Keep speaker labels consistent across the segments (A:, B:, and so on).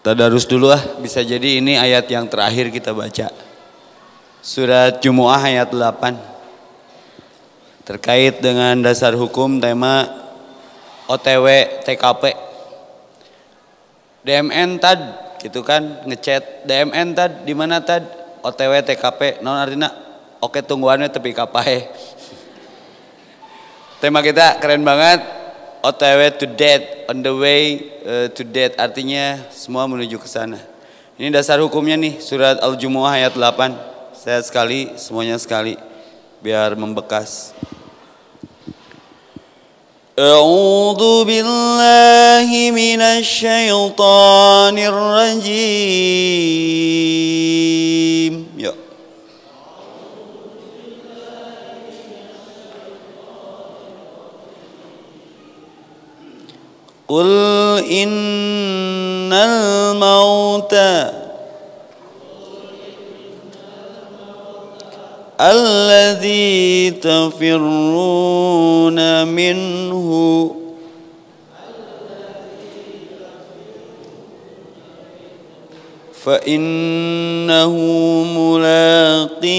A: Tadarus dulu bisa jadi ini ayat yang terakhir kita baca. Surat Jumu'ah ayat 8. Terkait dengan dasar hukum tema OTW TKP. DMN tad gitu kan ngechat DMN tad di mana tad OTW TKP non artinya oke tungguannya tepi kapahe. Tema kita keren banget. OTW to death, on the way to death, artinya semua menuju ke sana. Ini dasar hukumnya nih, surat Al-Jumu'ah ayat 8. Saya sekali, semuanya sekali, biar membekas. A'udzu billahi minasy syaithanir rajim. Yuk. Qul innal mauta alladzi tafirruna minhu fa innahu mulaqikum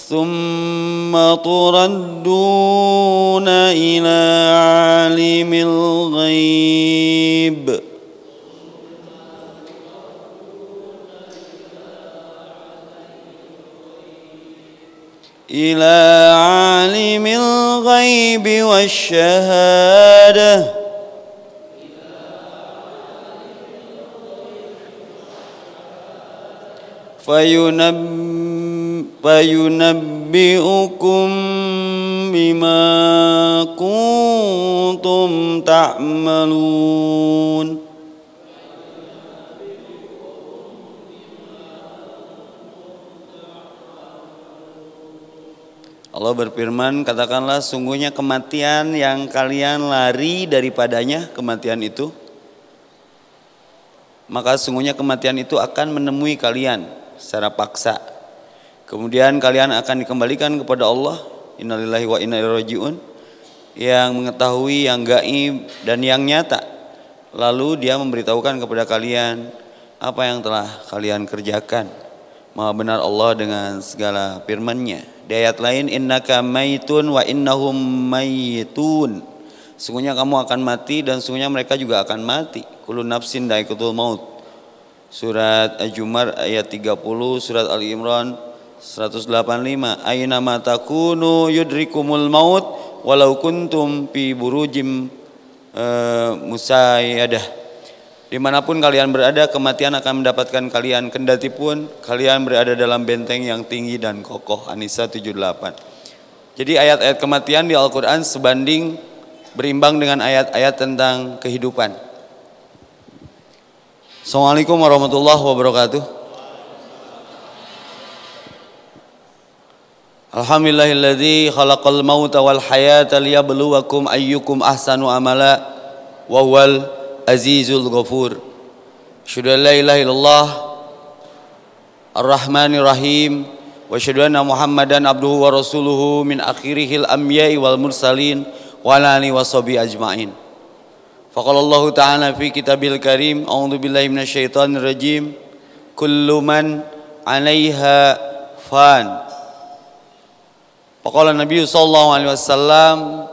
A: ثم تردون إلى عالم الغيب والشهادة فينبئكم بما كنتم تعملون. Allah berfirman, katakanlah sungguhnya kematian yang kalian lari daripadanya, kematian itu, maka sungguhnya kematian itu akan menemui kalian secara paksa. Kemudian kalian akan dikembalikan kepada Allah, innalillahi wa inna ilaihi rajiun, yang mengetahui yang gaib dan yang nyata. Lalu dia memberitahukan kepada kalian apa yang telah kalian kerjakan. Maha benar Allah dengan segala firman-Nya. Di ayat lain, innaka maitun wa innahum maitun. Sungguhnya kamu akan mati dan sungguhnya mereka juga akan mati. Kullu nafsin dha'iqatul maut. Surat Al-Jumar ayat 30, surat Ali Imran 185. Aina ma takunu yudrikumul maut walau kuntum fi burujim musayyadah. Dimanapun kalian berada, kematian akan mendapatkan kalian, kendati pun kalian berada dalam benteng yang tinggi dan kokoh. An-Nisa 78. Jadi ayat-ayat kematian di Al-Quran sebanding berimbang dengan ayat-ayat tentang kehidupan. Assalamualaikum warahmatullahi wabarakatuh. Alhamdulillahilladzi khalaqal mauta wal hayata liyabluwakum ayyukum ahsanu amala wa huwal Azizul Ghafur. Asyhadu an la ilaha illallah Ar-Rahmanir Rahim wa asyhadu anna Muhammadan abduhu wa rasuluhu min akhirihil anbiya'i wal mursalin wa ala alihi washabihi ajmain. Faqala Allah Ta'ala fi kitabil karim, a'udzu billahi minasyaitonir rajim, kullu man 'alaiha fan. Faqala Nabi sallallahu alaihi wasallam,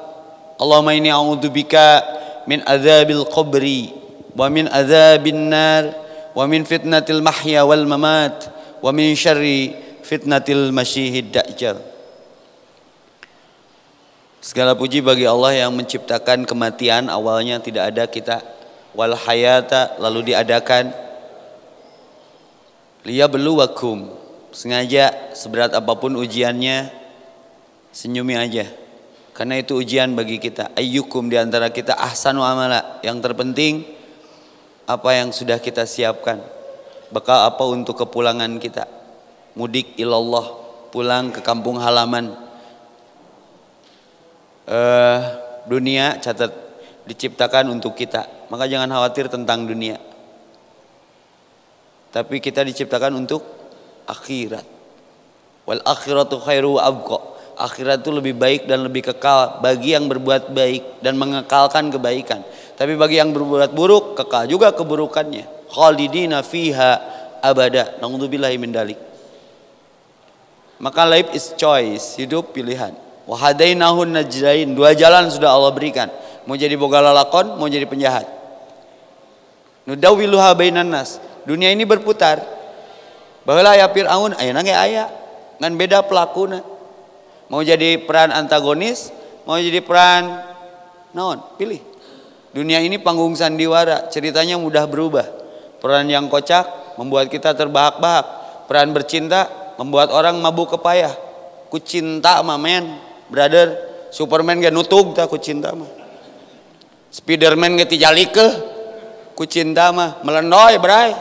A: Allahumma inni a'udzu bika min adzabil qabri wa min adzabin nar wa min fitnatil mahya wal mamat wa min syarri fitnatil masyihid dajjal. Segala puji bagi Allah yang menciptakan kematian, awalnya tidak ada kita, wal hayata, lalu diadakan, liyabluwakum, sengaja seberat apapun ujiannya senyumi aja. Karena itu ujian bagi kita. Ayyukum, diantara kita ahsanu amala, yang terpenting apa yang sudah kita siapkan. Bekal apa untuk kepulangan kita. Mudik ilallah, pulang ke kampung halaman. Dunia catat diciptakan untuk kita. Maka jangan khawatir tentang dunia. Tapi kita diciptakan untuk akhirat. Wal akhiratu khairu wa abqa. akhirat itu lebih baik dan lebih kekal bagi yang berbuat baik dan mengekalkan kebaikan. Tapi bagi yang berbuat buruk, kekal juga keburukannya. Khalidina fiha abada. Na'udzubillahi min dalik. Maka life is choice, hidup pilihan. Wa hadainahun najdain, dua jalan sudah Allah berikan. Mau jadi boga lalakon, mau jadi penjahat. Nudawiluha bainan nas. Dunia ini berputar. Baheula aya Firaun, ayeuna ge aya. Ngan beda pelakuna. Mau jadi peran antagonis, mau jadi peran naon? Pilih. Dunia ini panggung sandiwara, ceritanya mudah berubah. Peran yang kocak membuat kita terbahak-bahak. Peran bercinta membuat orang mabuk kepayah. Ku cinta mah men, brother. Superman ge nutug tah ku cinta mah. Spiderman ge tijalikeun ku cinta mah melendoy bray.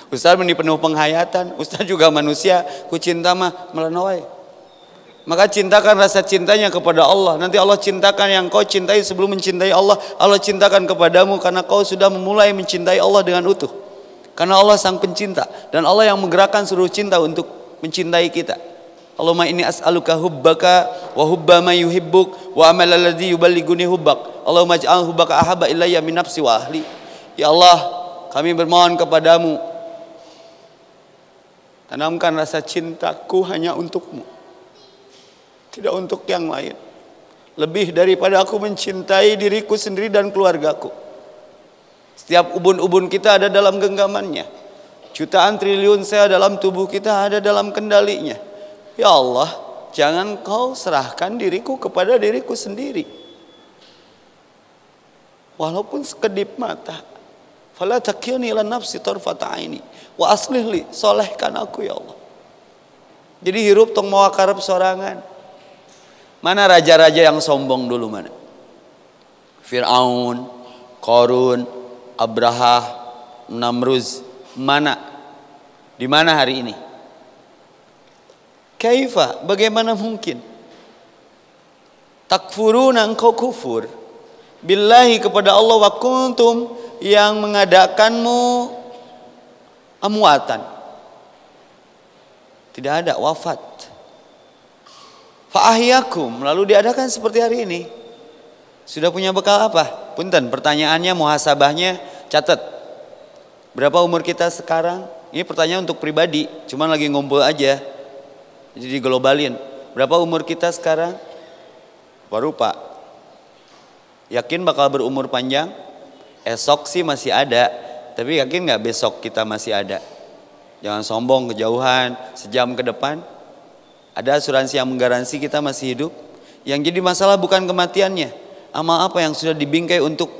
A: Ustaz meni penuh penghayatan, Ustaz juga manusia, ku cinta mah melendoy. Maka cintakan rasa cintanya kepada Allah. Nanti Allah cintakan yang kau cintai sebelum mencintai Allah. Allah cintakan kepadamu karena kau sudah memulai mencintai Allah dengan utuh. Karena Allah sang pencinta. Dan Allah yang menggerakkan seluruh cinta untuk mencintai kita. Allahumma inni as'aluka hubbaka wa hubba ma yuhibbuk wa amal alladhi yuballighuni hubbak. Allahumma ij'al hubbaka ahabba ilayya min nafsi wa ahli. Ya Allah, kami bermohon kepadamu, tanamkan rasa cintaku hanya untukmu, tidak untuk yang lain. Lebih daripada aku mencintai diriku sendiri dan keluargaku. Setiap ubun-ubun kita ada dalam genggamannya. Jutaan triliun sel dalam tubuh kita ada dalam kendalinya. Ya Allah, jangan kau serahkan diriku kepada diriku sendiri. Walaupun sekedip mata. Fala takilni ila nafsi tarfata aini. Wa aslih li, solehkan aku ya Allah. Jadi hirup tong mawa karep sorangan. Mana raja-raja yang sombong dulu mana? Fir'aun, Qarun, Abraha, Namruz. Mana? Di mana hari ini? Kaifa? Bagaimana mungkin? Takfuruna, engkau kufur billahi kepada Allah, wa kuntum yang mengadakanmu amwatan. Tidak ada wafat. Fa'ahyakum, lalu diadakan seperti hari ini. Sudah punya bekal apa? Punten, pertanyaannya, muhasabahnya, catat. Berapa umur kita sekarang? Ini pertanyaan untuk pribadi, cuman lagi ngumpul aja. Jadi diglobalin. Berapa umur kita sekarang? Baru Pak. Yakin bakal berumur panjang? Esok sih masih ada, tapi yakin nggak besok kita masih ada? Jangan sombong kejauhan, sejam ke depan. Ada asuransi yang menggaransi kita masih hidup. Yang jadi masalah bukan kematiannya, amal apa yang sudah dibingkai untuk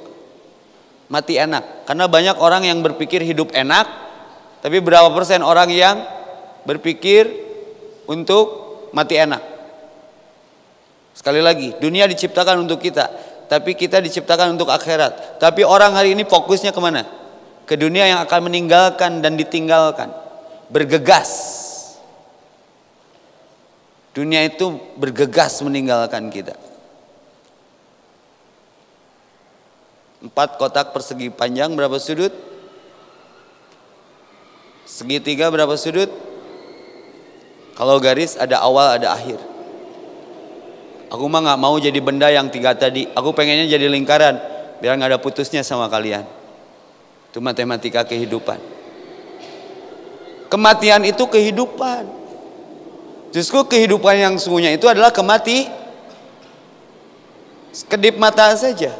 A: mati enak. Karena banyak orang yang berpikir hidup enak, tapi berapa persen orang yang berpikir untuk mati enak? Sekali lagi, dunia diciptakan untuk kita, tapi kita diciptakan untuk akhirat. Tapi orang hari ini fokusnya kemana? Ke dunia yang akan meninggalkan dan ditinggalkan. Bergegas. Dunia itu bergegas meninggalkan kita. 4 kotak persegi panjang berapa sudut? Segitiga berapa sudut? Kalau garis ada awal ada akhir. Aku mah gak mau jadi benda yang 3 tadi. Aku pengennya jadi lingkaran biar gak ada putusnya sama kalian. Itu matematika kehidupan. Kematian itu kehidupan. Justru kehidupan yang sesungguhnya itu adalah sekedip mata saja.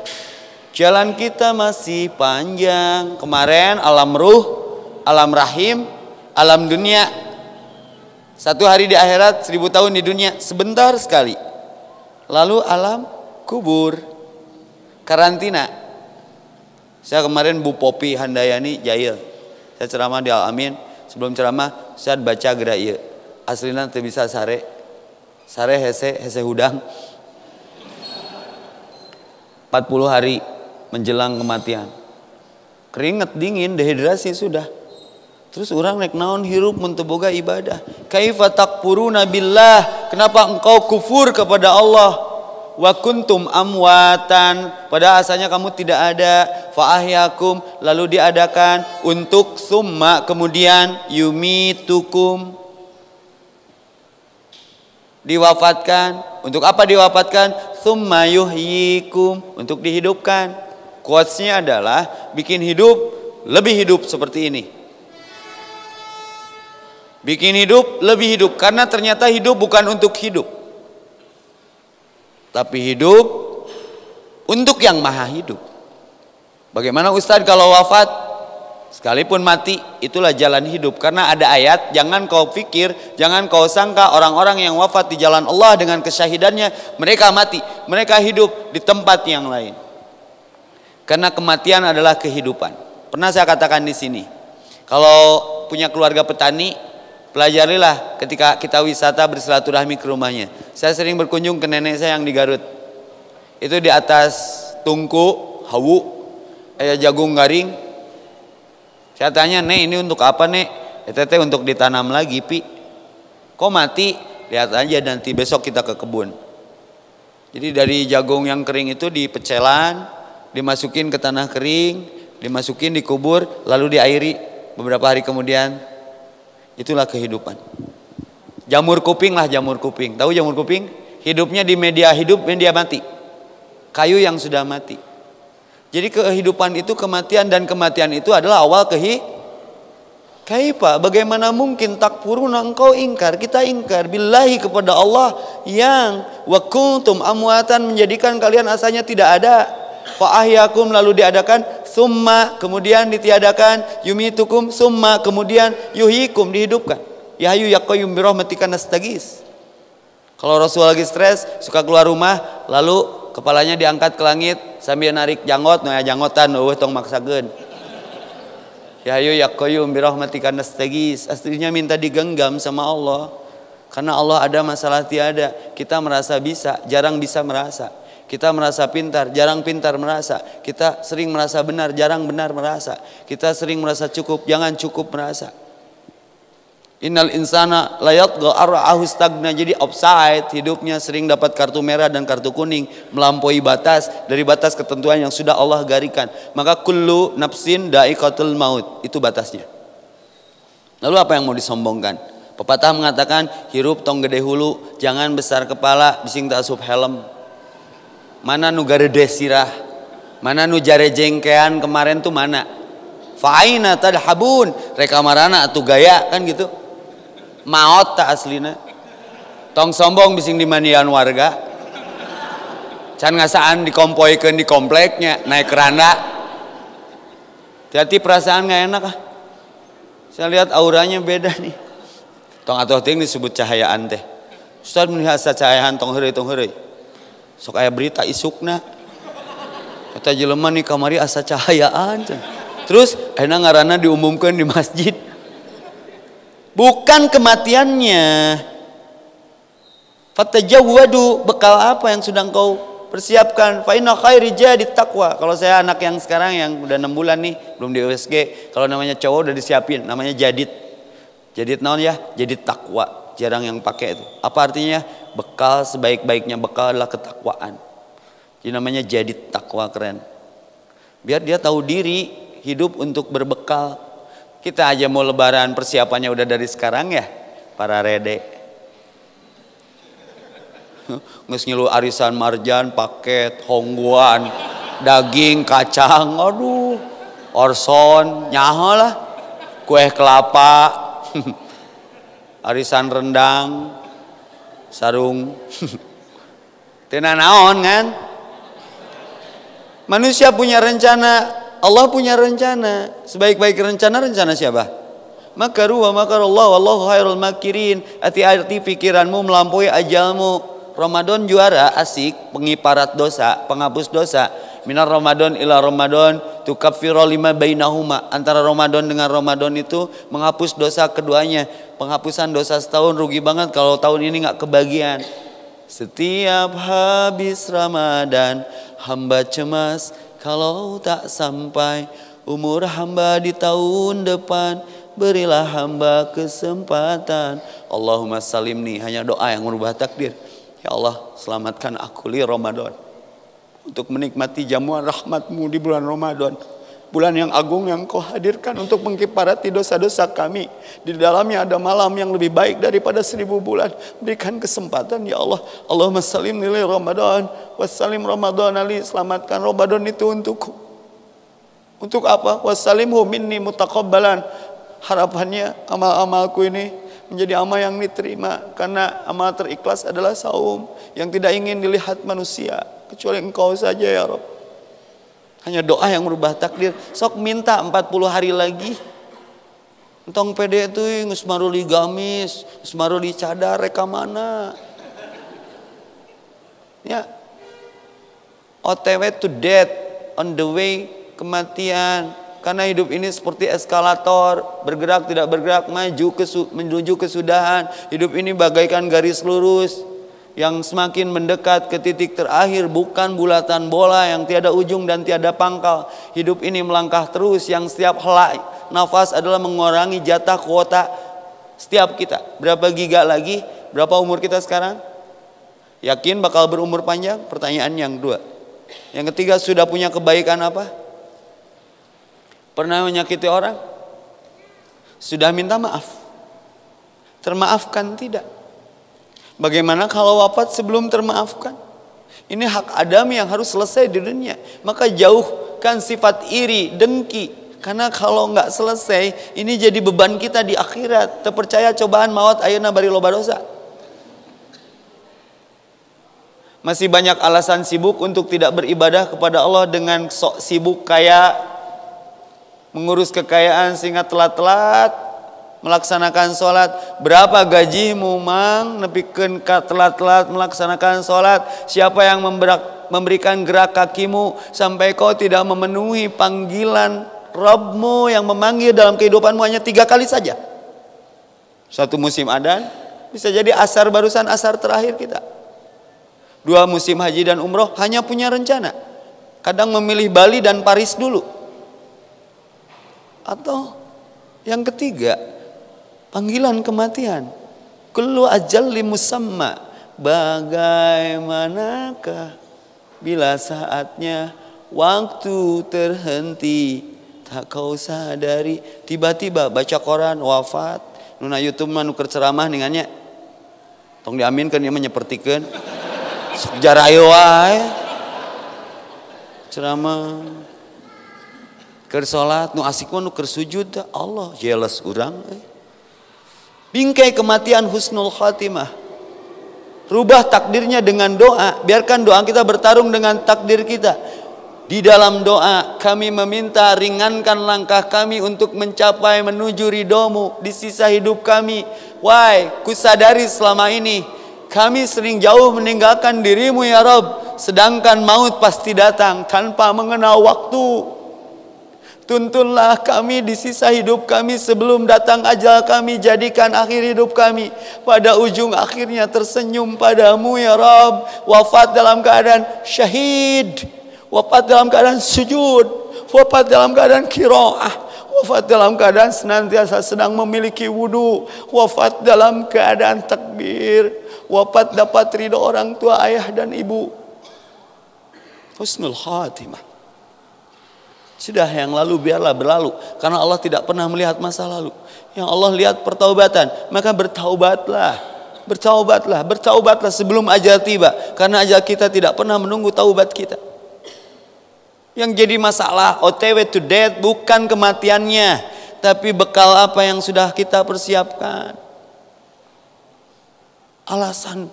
A: Jalan kita masih panjang. Kemarin alam ruh, alam rahim, alam dunia. 1 hari di akhirat, 1000 tahun di dunia, sebentar sekali. Lalu alam kubur, karantina. Saya kemarin Bu Popi Handayani Jail. Saya ceramah di Al-Amin. Sebelum ceramah, saya baca gerak ieu. Aslina teu bisa sare hese hudang. 40 hari menjelang kematian. Keringat dingin, dehidrasi sudah. Terus orang naik naon hirup mun teu boga ibadah. Kaifa takfuruna billah? Kenapa engkau kufur kepada Allah? Wa kuntum amwatan, pada asalnya kamu tidak ada. Fa ahyakum, lalu diadakan untuk summa kemudian yumitukum. Diwafatkan. Untuk apa diwafatkan? Tsumma yuhyikum, untuk dihidupkan. Quotes-nya adalah bikin hidup, lebih hidup seperti ini. Bikin hidup, lebih hidup. Karena ternyata hidup bukan untuk hidup, tapi hidup untuk yang maha hidup. Bagaimana Ustadz kalau wafat? Sekalipun mati, itulah jalan hidup. Karena ada ayat, jangan kau pikir, jangan kau sangka orang-orang yang wafat di jalan Allah dengan kesyahidannya, mereka mati. Mereka hidup di tempat yang lain. Karena kematian adalah kehidupan. Pernah saya katakan di sini, kalau punya keluarga petani, pelajarilah ketika kita wisata bersilaturahmi ke rumahnya. Saya sering berkunjung ke nenek saya yang di Garut. Itu di atas tungku, hawu, jagung garing. Saya tanya, "Nek, ini untuk apa, Nek?" "Itu untuk ditanam lagi, Pi." "Kok mati?" "Lihat aja nanti besok kita ke kebun." Jadi dari jagung yang kering itu dipecelan, dimasukin ke tanah kering, dimasukin dikubur, lalu diairi beberapa hari kemudian. Itulah kehidupan. Jamur kuping lah, jamur kuping. Tahu jamur kuping? Hidupnya di media hidup, media mati. Kayu yang sudah mati. Jadi kehidupan itu kematian, dan kematian itu adalah awal Kaifa, bagaimana mungkin takfuruna, engkau ingkar, kita ingkar billahi kepada Allah yang wa kuntum amwatan, menjadikan kalian asalnya tidak ada, fa ahyakum, lalu diadakan, summa kemudian ditiadakan, yumitukum summa kemudian yuhyikum, dihidupkan. Ya hayyu ya qayyum bi rahmatika nastagis. Kalau Rasul lagi stres, suka keluar rumah, lalu kepalanya diangkat ke langit sambil narik janggot, janggotan tong maksakeun. Ya hayyu ya qayyum bi rahmatika nastagis. Aslinya minta digenggam sama Allah. Karena Allah ada, masalah tiada. Kita merasa bisa, jarang bisa merasa. Kita merasa pintar, jarang pintar merasa. Kita sering merasa benar, jarang benar merasa. Kita sering merasa cukup, jangan cukup merasa. Innal insana layatgha ar'ahu stagna. Jadi offside, hidupnya sering dapat kartu merah dan kartu kuning, melampaui batas, dari batas ketentuan yang sudah Allah garikan. Maka kullu nafsin da'iqatul maut, itu batasnya. Lalu apa yang mau disombongkan? Pepatah mengatakan, hirup tong gede hulu, jangan besar kepala, bising tak asup helm. Mana nu garede sirah, mana nu jare jengkean kemarin tuh mana? Fa'aina tadhabun, reka marana atuh gaya kan gitu. Maot tak aslina. Tong sombong bising dimandian warga. Can ngasaan dikompoikeun di kompleknya, naik keranda. Hati perasaan gak enak ah. Saya lihat auranya beda nih. Tong atuh ting disebut cahayaan teh. Ustaz melihat cahayaan tong heureuy. Sok aya berita isukna. Kata jelema nih kamari asa cahayaan. Terus ayeuna ngaranna diumumkan di masjid. Bukan kematiannya. Fatajawwadu, bekal apa yang sudah engkau persiapkan? Fa inna khairi jadi taqwa. Kalau saya anak yang sekarang yang udah 6 bulan nih, belum di USG, kalau namanya cowok udah disiapin, namanya jadid. Jadid naon ya? Jadid takwa. Jarang yang pakai itu. Apa artinya? Bekal sebaik-baiknya bekal adalah ketakwaan. Jadi namanya jadid takwa, keren. Biar dia tahu diri, hidup untuk berbekal. Kita aja mau lebaran, persiapannya udah dari sekarang ya, para rede. Nges ngilu arisan marjan, paket, hongguan, daging, kacang, aduh, orson, nyaho lah, kue kelapa, arisan rendang, sarung, tina naon kan? Manusia punya rencana, Allah punya rencana. Sebaik-baik rencana siapa? Makaru wa makarallah wallahu khairul makirin. Hati-hati pikiranmu melampaui ajalmu. Ramadan juara, asik, pengiparat dosa, penghapus dosa. Minar Ramadan ila Ramadan tukaffiru lima bainahuma. Antara Ramadan dengan Ramadan itu menghapus dosa keduanya. Penghapusan dosa setahun rugi banget kalau tahun ini nggak kebagian. Setiap habis Ramadan hamba cemas kalau tak sampai umur hamba di tahun depan, berilah hamba kesempatan. Allahumma salimni, hanya doa yang merubah takdir. Ya Allah, selamatkan aku li Ramadan, untuk menikmati jamuan rahmatmu di bulan Ramadan.
B: bulan yang agung yang Kau hadirkan untuk mengkifarati dosa-dosa kami. Di dalamnya ada malam yang lebih baik daripada 1000 bulan. Berikan kesempatan ya Allah. Allahumma salim li Ramadan wassalim Ramadan ali. Selamatkan Ramadan itu untukku. Untuk apa? Wassalimhu minni mutaqabbalan. Harapannya amal-amalku ini menjadi amal yang diterima, karena amal terikhlas adalah saum yang tidak ingin dilihat manusia kecuali Engkau saja ya Rabb. Hanya doa yang merubah takdir. Sok minta 40 hari lagi. Entong pede itu geus maruli gamis, geus maruli cadar reka mana. Ya. OTW to death, on the way kematian. Karena hidup ini seperti eskalator, bergerak tidak bergerak, menuju kesudahan. Hidup ini bagaikan garis lurus yang semakin mendekat ke titik terakhir, bukan bulatan bola yang tiada ujung dan tiada pangkal. Hidup ini melangkah terus, yang setiap helai nafas adalah mengurangi jatah kuota setiap kita. Berapa giga lagi? Berapa umur kita sekarang? Yakin bakal berumur panjang? Pertanyaan yang kedua. Yang ketiga, sudah punya kebaikan apa? Pernah menyakiti orang? Sudah minta maaf? Termaafkan tidak? Bagaimana kalau wafat sebelum termaafkan? Ini hak Adam yang harus selesai di dunia. Maka jauhkan sifat iri, dengki. Karena kalau nggak selesai, ini jadi beban kita di akhirat. Terpercaya cobaan maut ayeuna bari loba dosa. Masih banyak alasan sibuk untuk tidak beribadah kepada Allah dengan sok sibuk kayak mengurus kekayaan sehingga telat-telat melaksanakan sholat. Berapa gajimu mang nepikeun ka telat-telat melaksanakan sholat? Siapa yang memberikan gerak kakimu sampai kau tidak memenuhi panggilan Rabbmu yang memanggil dalam kehidupanmu hanya 3 kali saja? Satu musim adzan, bisa jadi asar barusan asar terakhir kita. 2 musim haji dan umroh hanya punya rencana. Kadang memilih Bali dan Paris dulu. Atau yang ketiga, panggilan kematian. Kullu ajalli musamma. Bagaimanakah bila saatnya waktu terhenti, tak kau sadari. Tiba-tiba baca koran wafat. Nuna YouTube manu keur ceramah ningannya. Tong diaminkeun ieu menyepertikeun. Sok jarayo wae. Ceramah keur salat nu asik mah nu keur sujud Allah jelas urang. Bingkai kematian husnul khatimah. Rubah takdirnya dengan doa. Biarkan doa kita bertarung dengan takdir kita. Di dalam doa kami meminta ringankan langkah kami untuk mencapai menuju ridhomu di sisa hidup kami. Why? Kusadari selama ini kami sering jauh meninggalkan dirimu ya Rabb. Sedangkan maut pasti datang tanpa mengenal waktu. Tuntunlah kami di sisa hidup kami sebelum datang ajal kami. Jadikan akhir hidup kami pada ujung akhirnya tersenyum padamu ya Rabb. Wafat dalam keadaan syahid, wafat dalam keadaan sujud, wafat dalam keadaan qiraah, wafat dalam keadaan senantiasa sedang memiliki wudu, wafat dalam keadaan takbir, wafat dapat ridho orang tua, ayah dan ibu. Husnul khatimah. Sudah yang lalu biarlah berlalu, karena Allah tidak pernah melihat masa lalu. Yang Allah lihat pertaubatan, maka bertaubatlah. Bertaubatlah sebelum ajal tiba, karena ajal kita tidak pernah menunggu taubat kita. Yang jadi masalah OTW to death bukan kematiannya, tapi bekal apa yang sudah kita persiapkan. Alasan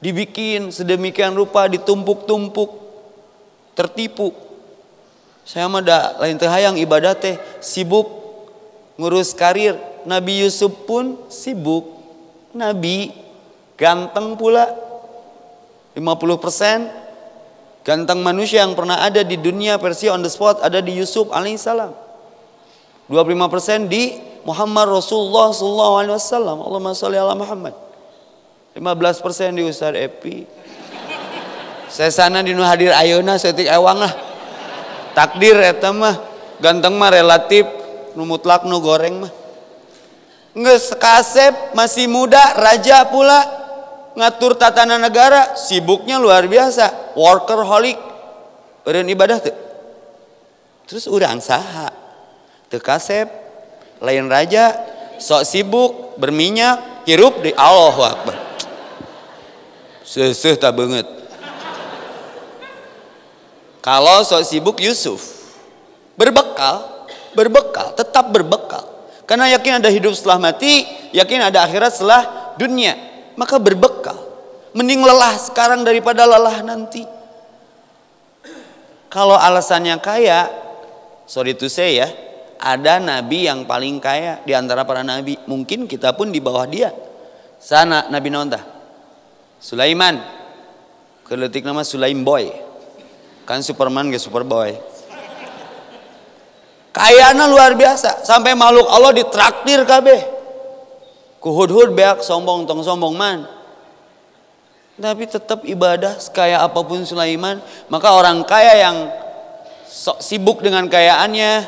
B: dibikin sedemikian rupa, ditumpuk-tumpuk, tertipu. Saya mah da lain teh hayang ibadah teh sibuk ngurus karir. Nabi Yusuf pun sibuk. Nabi ganteng pula. 50% ganteng manusia yang pernah ada di dunia versi on the spot ada di Yusuf alaihissalam. 25% di Muhammad Rasulullah sallallahu alaihi wasallam. Allahumma sholli ala Muhammad. 15% di Ustaz Epi. Saya sana di nu hadir ayeuna seutik ewang lah. Takdir eta mah ganteng mah relatif, nu mutlak nu goreng mah. Geus kasep, masih muda, raja pula, ngatur tatanan negara, sibuknya luar biasa, workaholic. Eureun ibadah teu?
A: Terus urang saha teu kasep lain raja sok sibuk berminyak hirup di Allahu Akbar seuseuh tak banget. Kalau sok sibuk Yusuf berbekal tetap berbekal karena yakin ada hidup setelah mati, yakin ada akhirat setelah dunia, maka berbekal. Mending lelah sekarang daripada lelah nanti. Kalau alasannya kaya, sorry to say ya, ada nabi yang paling kaya di antara para nabi. Mungkin kita pun di bawah dia. Sana Nabi naon tah? Sulaiman. Keleutik nama Sulaim Boy. Kan Superman ge Superboy. Kayana luar biasa sampai makhluk Allah ditraktir kabeh. Ku hud-hud beak sombong tong sombong man. Tapi tetap ibadah sekaya apapun Sulaiman, maka orang kaya yang sok sibuk dengan kayaannya,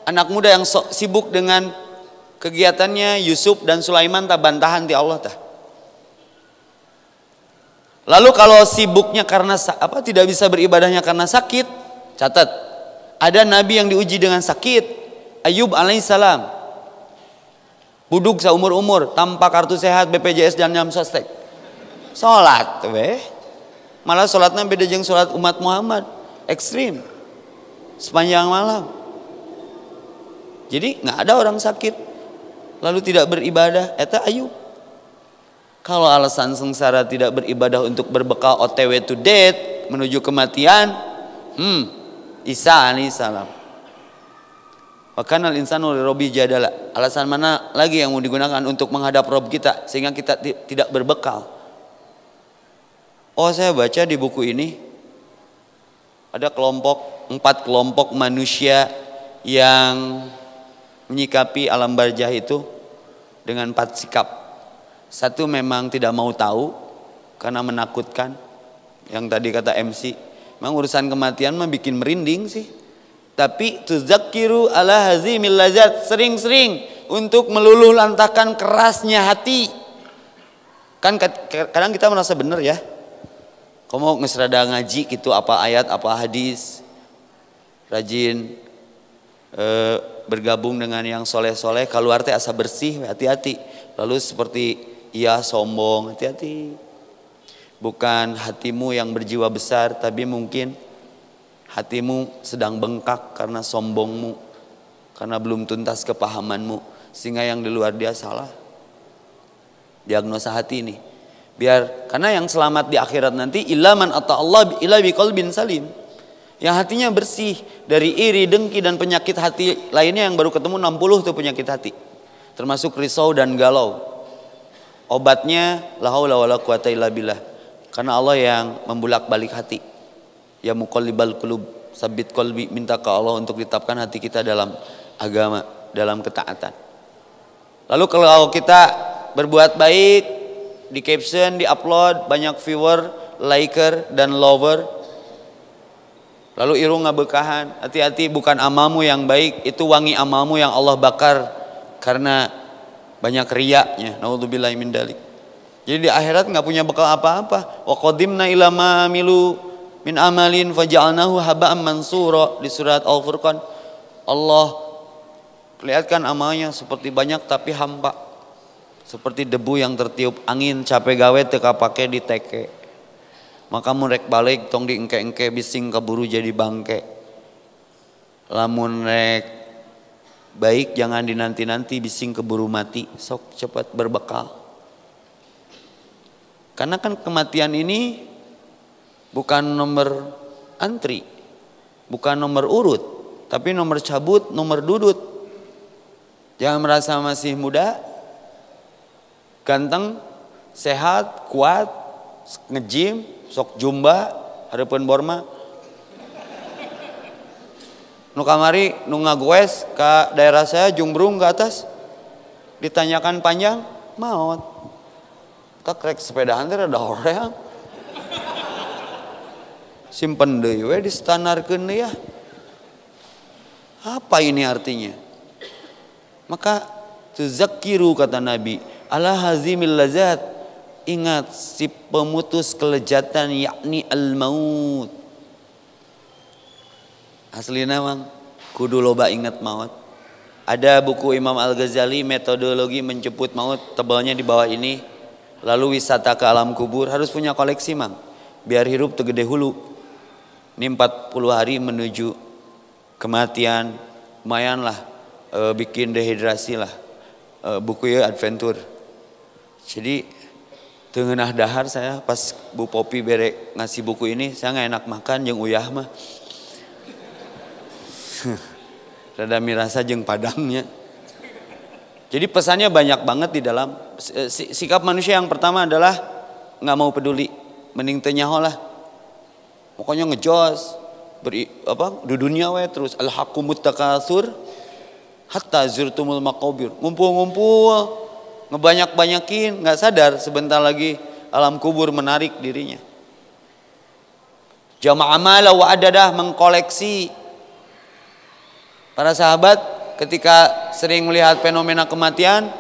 A: anak muda yang sok sibuk dengan kegiatannya, Yusuf dan Sulaiman tak bantahan ti Allah tah. Lalu kalau sibuknya karena tidak bisa beribadahnya karena sakit, catat. Ada nabi yang diuji dengan sakit, Ayub alaihissalam. Buduk seumur-umur tanpa kartu sehat, BPJS dan jam sostek. Salat weh. Malah salatnya beda jeung salat umat Muhammad, ekstrim. Sepanjang malam. Jadi nggak ada orang sakit lalu tidak beribadah, eta Ayub. Kalau alasan sengsara tidak beribadah untuk berbekal OTW to death menuju kematian, Isa alaihissalam. Wakanal insanu lirobi jadala. Alasan mana lagi yang mau digunakan untuk menghadap Rob kita sehingga kita tidak berbekal? Oh, saya baca di buku ini ada 4 kelompok manusia yang menyikapi alam barzah itu dengan 4 sikap. 1 memang tidak mau tahu karena menakutkan. Yang tadi kata MC, memang urusan kematian mah bikin merinding sih. Tapi tuzakkiru ala hazimil lazat, sering-sering untuk meluluh lantakan kerasnya hati. Kan kadang kita merasa benar ya. Kamu ngesrada ngaji gitu, apa ayat, apa hadis. Rajin bergabung dengan yang soleh-soleh, keluar teh asa bersih, hati-hati. Lalu seperti ia sombong, hati-hati. Bukan hatimu yang berjiwa besar, tapi mungkin hatimu sedang bengkak karena sombongmu, karena belum tuntas kepahamanmu, sehingga yang di luar dia salah. Diagnosa hati ini. Biar karena yang selamat di akhirat nanti ilaman atau Allah ila biqalbin salim. Yang hatinya bersih dari iri, dengki dan penyakit hati lainnya yang baru ketemu 60 tuh penyakit hati. Termasuk risau dan galau. Obatnya la haula wala quwata illa billah. Karena Allah yang membulak-balik hati. Ya muqallibal qulub, sabit qalbi, minta ke Allah untuk ditetapkan hati kita dalam agama, dalam ketaatan. Lalu kalau kita berbuat baik, di caption, di upload, banyak viewer, liker dan lover. Lalu irung ngabekahan, hati-hati bukan amalmu yang baik, itu wangi amalmu yang Allah bakar karena banyak riyaknya. Naudzubillahi min dalik. Jadi di akhirat nggak punya bekal apa-apa. Wa qadimna ila ma amilu min amalin faja'alnahu haba'an mansura di surat Al-Furqan. Allah perlihatkan amalnya seperti banyak tapi hampa. Seperti debu yang tertiup angin, capek gawe teka pake di teke. Maka murek balik tong di engke-engke bising keburu jadi bangke. Lamun rek baik jangan dinanti-nanti bising keburu mati, sok cepat berbekal. Karena kan kematian ini bukan nomor antri, bukan nomor urut, tapi nomor cabut, nomor dudut. Jangan merasa masih muda, ganteng, sehat, kuat, nge-gym, sok jumba, hareupeun borma. Nu kamari nu ngagoes ka daerah saya Jumbrung ke atas, ditanyakan panjang, maot. Tak rek sepedahan teh rada hoream. Simpen deui we distandarkeun ya. Apa ini artinya? Maka tuzakkiru kata Nabi, ala hazimil lazat, ingat si pemutus kelezatan yakni al-maut. Aslina mang kudu loba inget maut. Ada buku Imam Al-Ghazali metodologi menjemput maut, tebalnya di bawah ini. Lalu wisata ke alam kubur, harus punya koleksi mang, biar hirup tegede hulu. Ini 40 hari menuju kematian, lumayan lah, bikin dehidrasi lah. Buku ya adventure. Jadi tengenah dahar saya pas Bu Popi bere ngasih buku ini, saya nggak enak makan jeung uyah mah. Rada mirasa jeung padangnya. Jadi pesannya banyak banget di dalam. Sikap manusia yang pertama adalah nggak mau peduli, mending teu nyaho lah. Pokoknya ngejos, di dunia we terus al-haqqumut takatsur hatta zurtumul maqabir. Ngumpul-ngumpul, ngebanyak-banyakin, nggak sadar sebentar lagi alam kubur menarik dirinya. Jama'a mala wa adadah, mengkoleksi. Para sahabat ketika sering melihat fenomena kematian,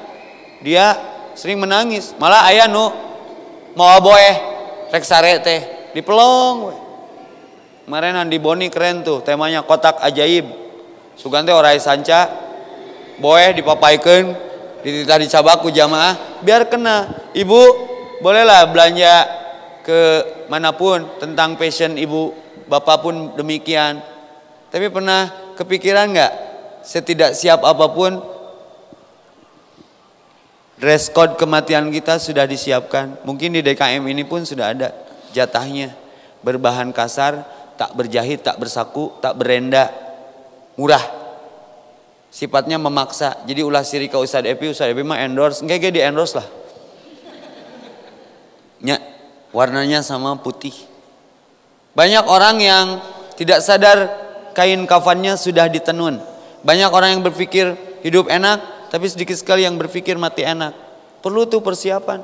A: dia sering menangis. Malah aya nu mau boeh rek sare teh dipelong we. Kemarin Andi Boni keren tuh, temanya kotak ajaib. Sugan teh orai sanca boeh dipapaikeun, dititah dicabaku jamaah biar kena. Ibu bolehlah belanja ke manapun tentang passion ibu, bapak pun demikian. Tapi pernah kepikiran nggak, setidak siap apapun dress code kematian kita sudah disiapkan. Mungkin di DKM ini pun sudah ada jatahnya. Berbahan kasar, tak berjahit, tak bersaku, tak berenda, murah. Sifatnya memaksa. Jadi ulah siri ke Ustadz Epi mah endorse, enggak di endorse lah. Ya, warnanya sama putih. Banyak orang yang tidak sadar kain kafannya sudah ditenun. Banyak orang yang berpikir hidup enak, tapi sedikit sekali yang berpikir mati enak. Perlu tuh persiapan.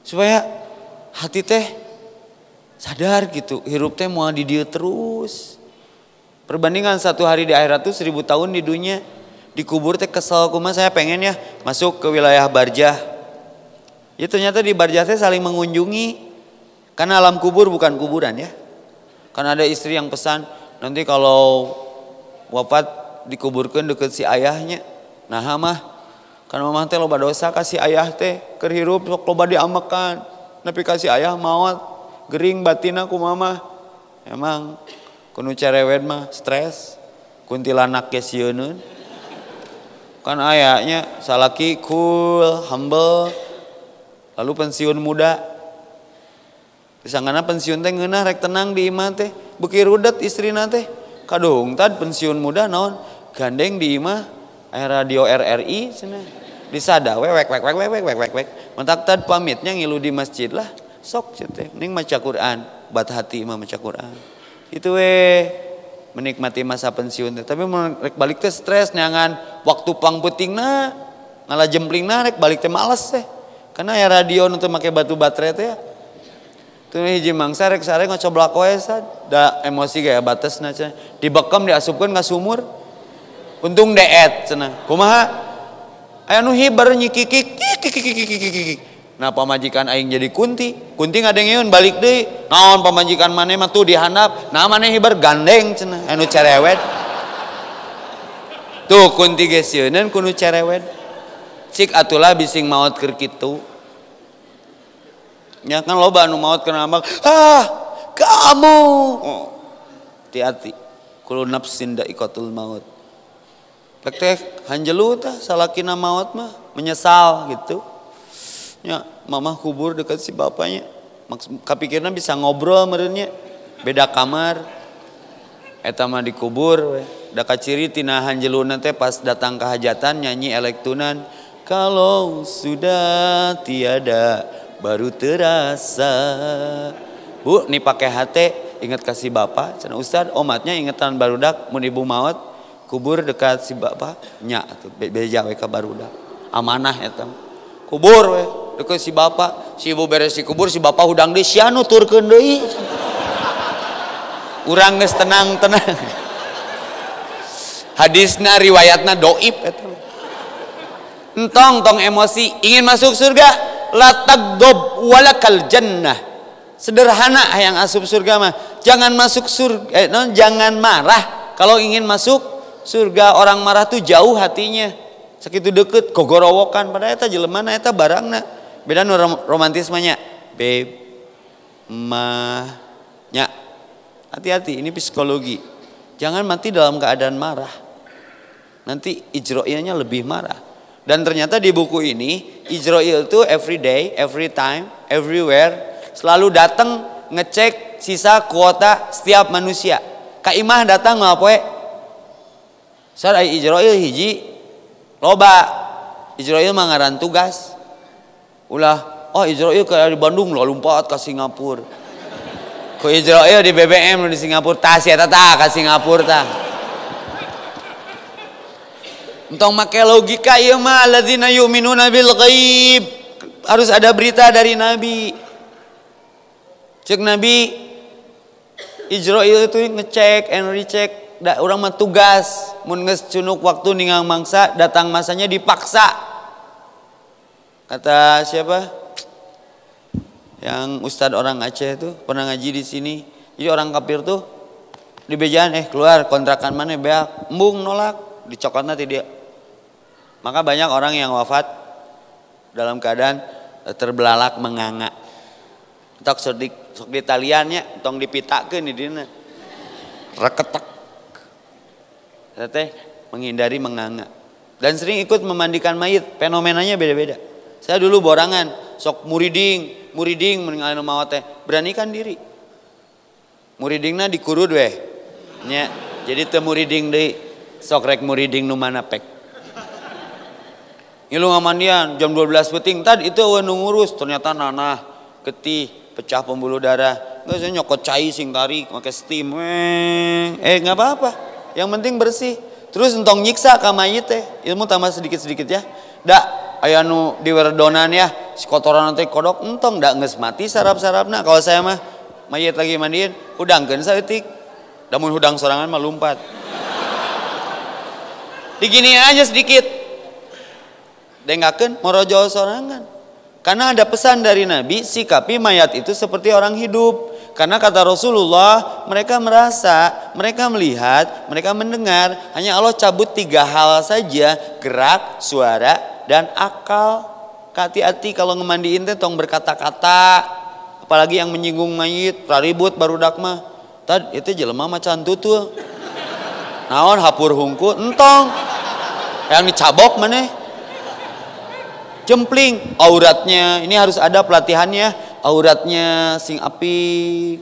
A: Supaya hati teh sadar gitu, hirup teh mau di dieu terus. Perbandingan 1 hari di akhirat tuh 1000 tahun di dunia. Dikubur teh kesel kumaha, saya pengen ya masuk ke wilayah barzah. Ya ternyata di barzah teh saling mengunjungi. Karena alam kubur bukan kuburan ya. Kan ada istri yang pesan, nanti kalau wafat dikuburkan deket si ayahnya. Nah mah, kan mamah teh loba dosa kasih ayah teh keur hirup sok loba diamekan. Tapi kasih ayah maot, gering batina ku mamah. Emang kudu cerewet mah stres. Kuntilanak ge sieunun. Kan ayahnya salaki cool, humble. Lalu pensiun muda. Disangana pensiun teh ngeunah rek tenang di imah teh, beuki rudet istrina teh. Kadung tad pensiun muda naon gandeng di imah aya radio RRI cenah. Disada wek. Mentak tad pamitnya ngilu di masjid lah. Sok teh ning maca Quran, bat hati mah maca Quran. Itu we menikmati masa pensiun teh. Tapi rek balik teh stres neangan waktu pang peutingna, ngalah jemplingna rek balik teh males teh. Karena aya radio nu teu make batu baterai teh. Tuh hiji mangsa rek sare ngocoblak wae sad, da emosi gaya batesna cenah. Dibekem diasupkeun ka sumur. Untung deet cenah. Kumaha? Aya nu hiber nyikikik. Nah pamajikan aing jadi kunti. Kunti ngadengeun balik deui. Naon pamajikan maneh mah tuh dihandap. Nah maneh hiber gandeng cenah. Anu cerewet. Tuh kunti ge sieunun kudu cerewet. Cik atulah bising maot keur kitu. Ya kan loba anu maot kena ambak, kamu. Oh, hati-hati. Kullu nafsin dha'iqatul maut. Lek teh hanjelu tah salakina maot mah menyesal gitu. Ya, mamah kubur dekat si bapaknya. Kapikirna bisa ngobrol meureunnya. Beda kamar. Eta mah dikubur we. Da kaciri tina hanjeluna teh pas datang ke hajatan nyanyi elektunan. Kalau sudah tiada baru terasa. Bu, nih pakai hati, ingat kasih bapak. Cenah Ustad, omatnya ingetan barudak, mun ibu maut, kubur dekat si bapak, nya atuh beja we ka barudak. Amanah eta. Kubur we dekat si bapak, si ibu beres si kubur, si bapak hudang deui sia nuturkeun deui. Urang geus tenang-tenang. Hadisna riwayatna dhaif eta. Entong tong emosi, ingin masuk surga, la tagdob walakal jannah. Sederhana yang asup surga mah, jangan masuk surga, jangan marah,
B: Kalau ingin masuk surga, orang marah tuh jauh hatinya. Sakitu deket gogorowokan pada eta jelemana eta barangna. Beda nu romantismenya. Babe, mah, nya. Hati-hati, ini psikologi. Jangan mati dalam keadaan marah. Nanti Ijroilnya lebih marah. Dan ternyata di buku ini Ijroil itu every day, every time, everywhere selalu datang ngecek sisa kuota setiap manusia. Kak Imah datang ngapoe? Sar ai Ijroil hiji loba. Ijroil mah ngaran tugas. Ulah, oh Ijroil kayak di Bandung lo lompat ke Singapura. Ku Ijroil di BBM di Singapura tah sia tah ka Singapura tah. Entong make logika ieu mah alladzina yu'minuna bil ghaib. Harus ada berita dari Nabi. Cek Nabi Ijroil itu ngecek and recheck, urang mah tugas. Mun geus cunuk waktu ningang mangsa, datang masanya dipaksa. Kata siapa? Yang ustadz orang Aceh itu pernah ngaji di sini. Jadi orang kafir tuh di bejaan keluar kontrakan mana beak, embung nolak, dicokotna ti dia. Maka banyak orang yang wafat dalam keadaan terbelalak menganga. Tok sok di taliannya, tong dipitakeun di dina. Reketek. Teh menghindari menganga. Dan sering ikut memandikan mayit, fenomenanya beda-beda. Saya dulu borangan, sok muriding meninggal maot teh, beranikan diri. Muridingna dikurud weh. Nya, jadi teu muriding deui, sok rek muriding nu mana pek. Ngilu ngamandian jam 12 peting tadi itu nu ngurus ternyata nanah getih pecah pembuluh darah nggak usah nyokot cai sing tarik pakai steam nggak apa-apa yang penting bersih terus entong nyiksa ka mayit teh ilmu tambah sedikit-sedikit ya dak aya nu diwerdonan ya si kotoran teh kodok entong dak geus mati sarap-sarapna kalau saya mah mayit lagi mandiin hudangkeun saeutik da mun hudang sorangan mah lumpat digini aja sedikit dengakeun morojo sorangan. Karena ada pesan dari Nabi, sikapi mayat itu seperti orang hidup. Karena kata Rasulullah, mereka merasa, mereka melihat, mereka mendengar. Hanya Allah cabut 3 hal saja, gerak, suara, dan akal. Hati-hati kalau ngemandiin teh tong berkata-kata. Apalagi yang menyinggung mayit, praribut barudak mah. Tad itu jelema macan tutul. Naon hapur hungku, entong. Yang dicabok maneh. Jempling auratnya ini harus ada pelatihannya, auratnya sing api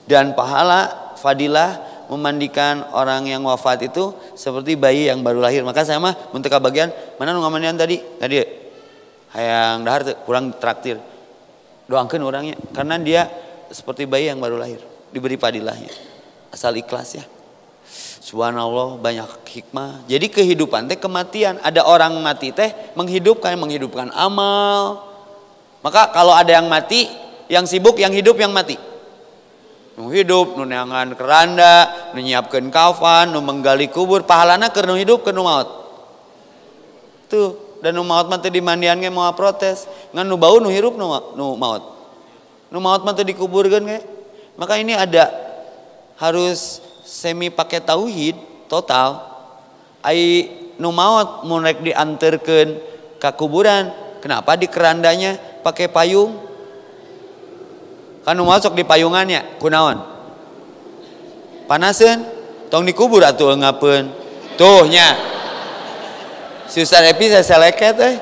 B: dan pahala fadilah memandikan orang yang wafat itu seperti bayi yang baru lahir. Maka saya mah mun teu bagian mana nu ngamandian tadi dia hayang dahar teu kurang traktir doangkeun orangnya karena dia seperti bayi yang baru lahir diberi fadilahnya asal ikhlas ya. Subhanallah banyak hikmah. Jadi kehidupan teh kematian. Ada orang mati teh menghidupkan amal. Maka kalau ada yang mati, yang sibuk, yang hidup, yang mati. Nu hidup, nu neangan keranda, nu nyiapkeun kafan, nu menggali kubur, pahalana keur nu hidup, keur nu maot. Tuh, dan nu maot mah teh dimandian ge moal protes. Ngan nu bau nu hirup nu maot. Nu maot mah teh dikuburkeun ge. Maka ini ada harus semi pakai tauhid total ai nu maot mun rek dianterkeun ka kuburan kenapa di kerandanya pakai payung kan nu maot sok di payungannya kunaon panaseun tong dikubur atuh ngapeun tuh nya susah epi saseleket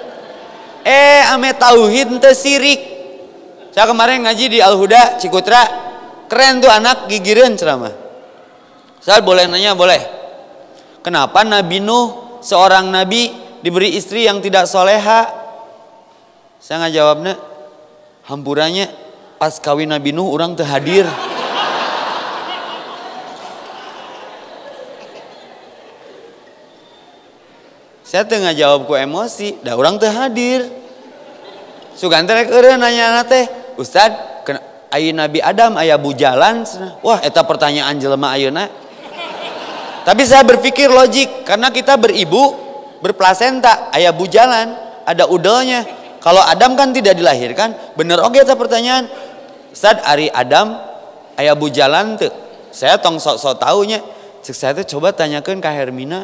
B: ame tauhid teu sirik saya kemarin ngaji di Al-Huda Cikutra keren tuh anak gigireun ceramah. Saya boleh nanya boleh. Kenapa Nabi Nuh seorang nabi diberi istri yang tidak soleha? Saya nggak jawabnya. Hampurannya pas kawin Nabi Nuh orang teu hadir. Saya teu ngajawab ku emosi, dah orang teu hadir. Sugan teh rek eureun nanya teh, Ustad, aya Nabi Adam aya bujalan? Wah, eta pertanyaan jelema ayeuna. Tapi saya berpikir logik karena kita beribu berplasenta ayah bujalan ada udelnya. Kalau Adam kan tidak dilahirkan bener oke eta pertanyaan. Ustaz ari Adam ayah bujalan tuh. Saya tong sok-sok taunya
A: Cek saya teh coba tanyakeun ka Hermina.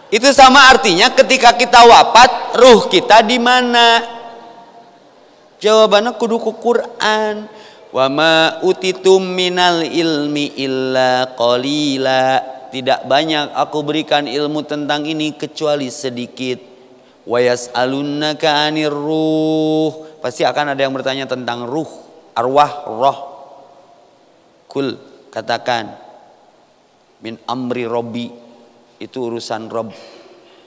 A: Itu sama artinya ketika kita wafat, ruh kita di mana? Jawabannya kudu ku Quran. Wa ma utitum minal ilmi illa qalila. Tidak banyak aku berikan ilmu tentang ini kecuali sedikit. Wa yas'alunnaka 'anir ruh. Pasti akan ada yang bertanya tentang ruh, arwah, roh. Kul, katakan, min amri robbi, itu urusan Rob.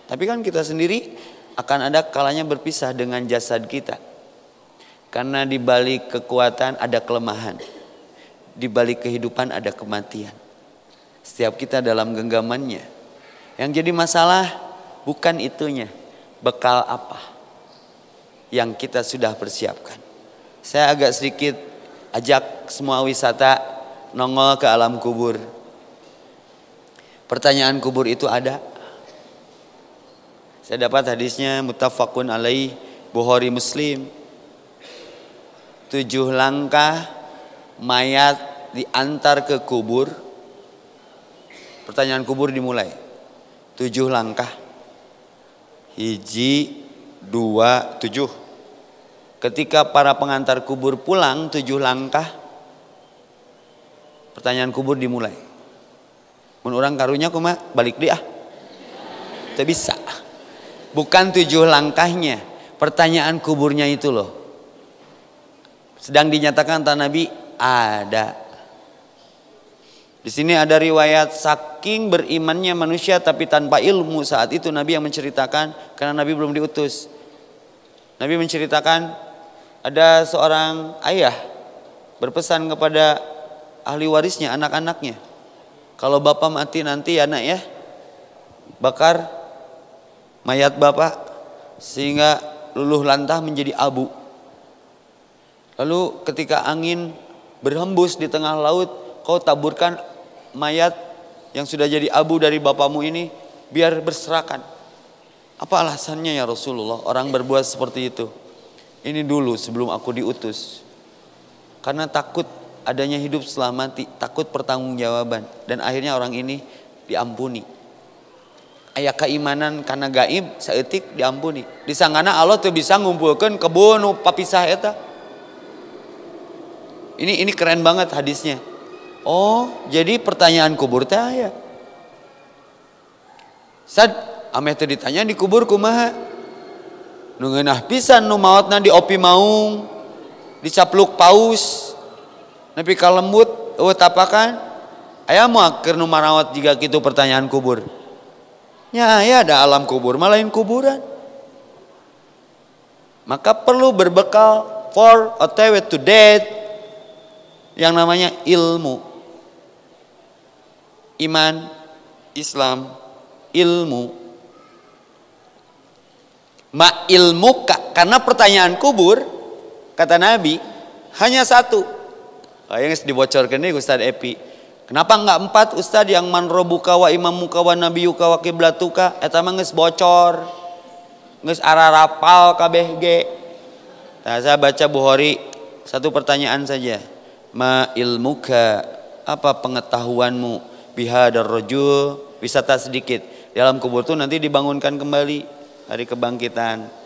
A: Tapi kan kita sendiri akan ada kalanya berpisah dengan jasad kita. Karena di balik kekuatan ada kelemahan. Di balik kehidupan ada kematian. Setiap kita dalam genggamannya. Yang jadi masalah bukan itunya. Bekal apa yang kita sudah persiapkan. Saya agak sedikit ajak semua wisata nongol ke alam kubur. Pertanyaan kubur itu ada. Saya dapat hadisnya muttafaqun alaih, Bukhari Muslim. 7 langkah mayat diantar ke kubur. Pertanyaan kubur dimulai. 7 langkah. 1, 2, 7. Ketika para pengantar kubur pulang 7 langkah, pertanyaan kubur dimulai. Mun urang karunya kumaha balik deui ah. Teu bisa. Bukan 7 langkahnya, pertanyaan kuburnya itu loh. Sedang dinyatakan kata Nabi ada. Di sini ada riwayat saking berimannya manusia tapi tanpa ilmu saat itu Nabi yang menceritakan karena Nabi belum diutus. Nabi menceritakan ada seorang ayah berpesan kepada ahli warisnya, anak-anaknya. Kalau bapak mati nanti ya nak ya, bakar mayat bapak sehingga luluh lantah menjadi abu. Lalu ketika angin berhembus di tengah laut, kau taburkan mayat yang sudah jadi abu dari bapakmu ini biar berserakan. Apa alasannya ya Rasulullah orang berbuat seperti itu? Ini dulu sebelum aku diutus. Karena takut adanya hidup setelah mati, takut pertanggungjawaban, dan akhirnya orang ini diampuni. Aya keimanan karena gaib saeutik diampuni. Disangana Allah tuh bisa ngumpulkeun kebun nu papisah eta. Ini keren banget hadisnya. Oh, jadi pertanyaan kubur teh aya. Sad ame teh ditanya di kubur kumaha? Nu ngeunah pisan nu maotna diopi maung, dicapluk paus, nepi ka lembut, eueuh tapakan. Aya moal keur nu marawat jiga kitu pertanyaan kubur. Nya aya ada alam kubur mah lain kuburan. Maka perlu berbekal for otw to death yang namanya ilmu. Iman, Islam, ilmu. Ma ilmuka, karena pertanyaan kubur kata Nabi hanya satu. Yang dibocorkan nih Ustaz Epi. Kenapa enggak 4 Ustaz yang man robuka wa imamuka wa nabiyuka wa kiblatuka? Eta mah geus bocor. Geus ararapal kabeh ge. Nah, saya baca Bukhari, satu pertanyaan saja. Ma ilmuka, apa pengetahuanmu bihadar rajul? Wisata sedikit. Dalam kubur itu nanti dibangunkan kembali hari kebangkitan.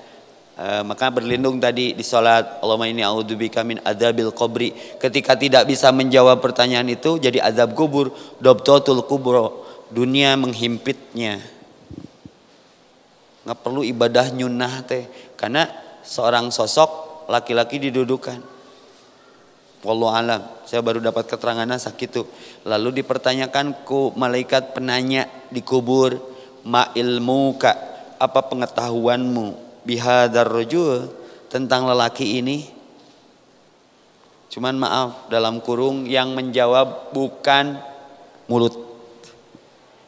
A: Maka berlindung tadi di salat, Allahumma inni a'udzubika min adzabil qabri. Ketika tidak bisa menjawab pertanyaan itu jadi azab kubur, dobtotul kubro, dunia menghimpitnya. Nggak perlu ibadah nyunah teh, karena seorang sosok laki-laki didudukan. Wallahu alam, saya baru dapat keterangannya sakitu. Lalu dipertanyakan ku malaikat penanya di kubur, ma ilmuka, apa pengetahuanmu bihadar rajul tentang lelaki ini? Cuman maaf, dalam kurung yang menjawab bukan mulut.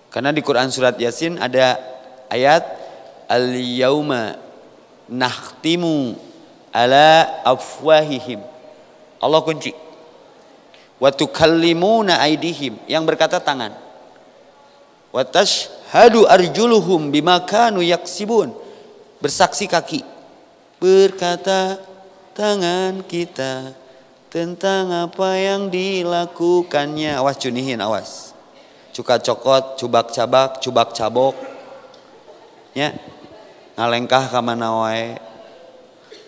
A: Karena di Quran surat Yasin ada ayat al-yauma nakhtimu ala afwahihim. Allah kunci. Wa tukallimuna aydihim, yang berkata tangan. Wa tashhadu arjuluhum bima kanu yaksibun. Bersaksi kaki, berkata
B: tangan kita tentang apa yang dilakukannya. Awas cunihin, awas. Cuka cokot, cubak cabak, cubak cabok. Ya. Ngalengkah ka mana wae.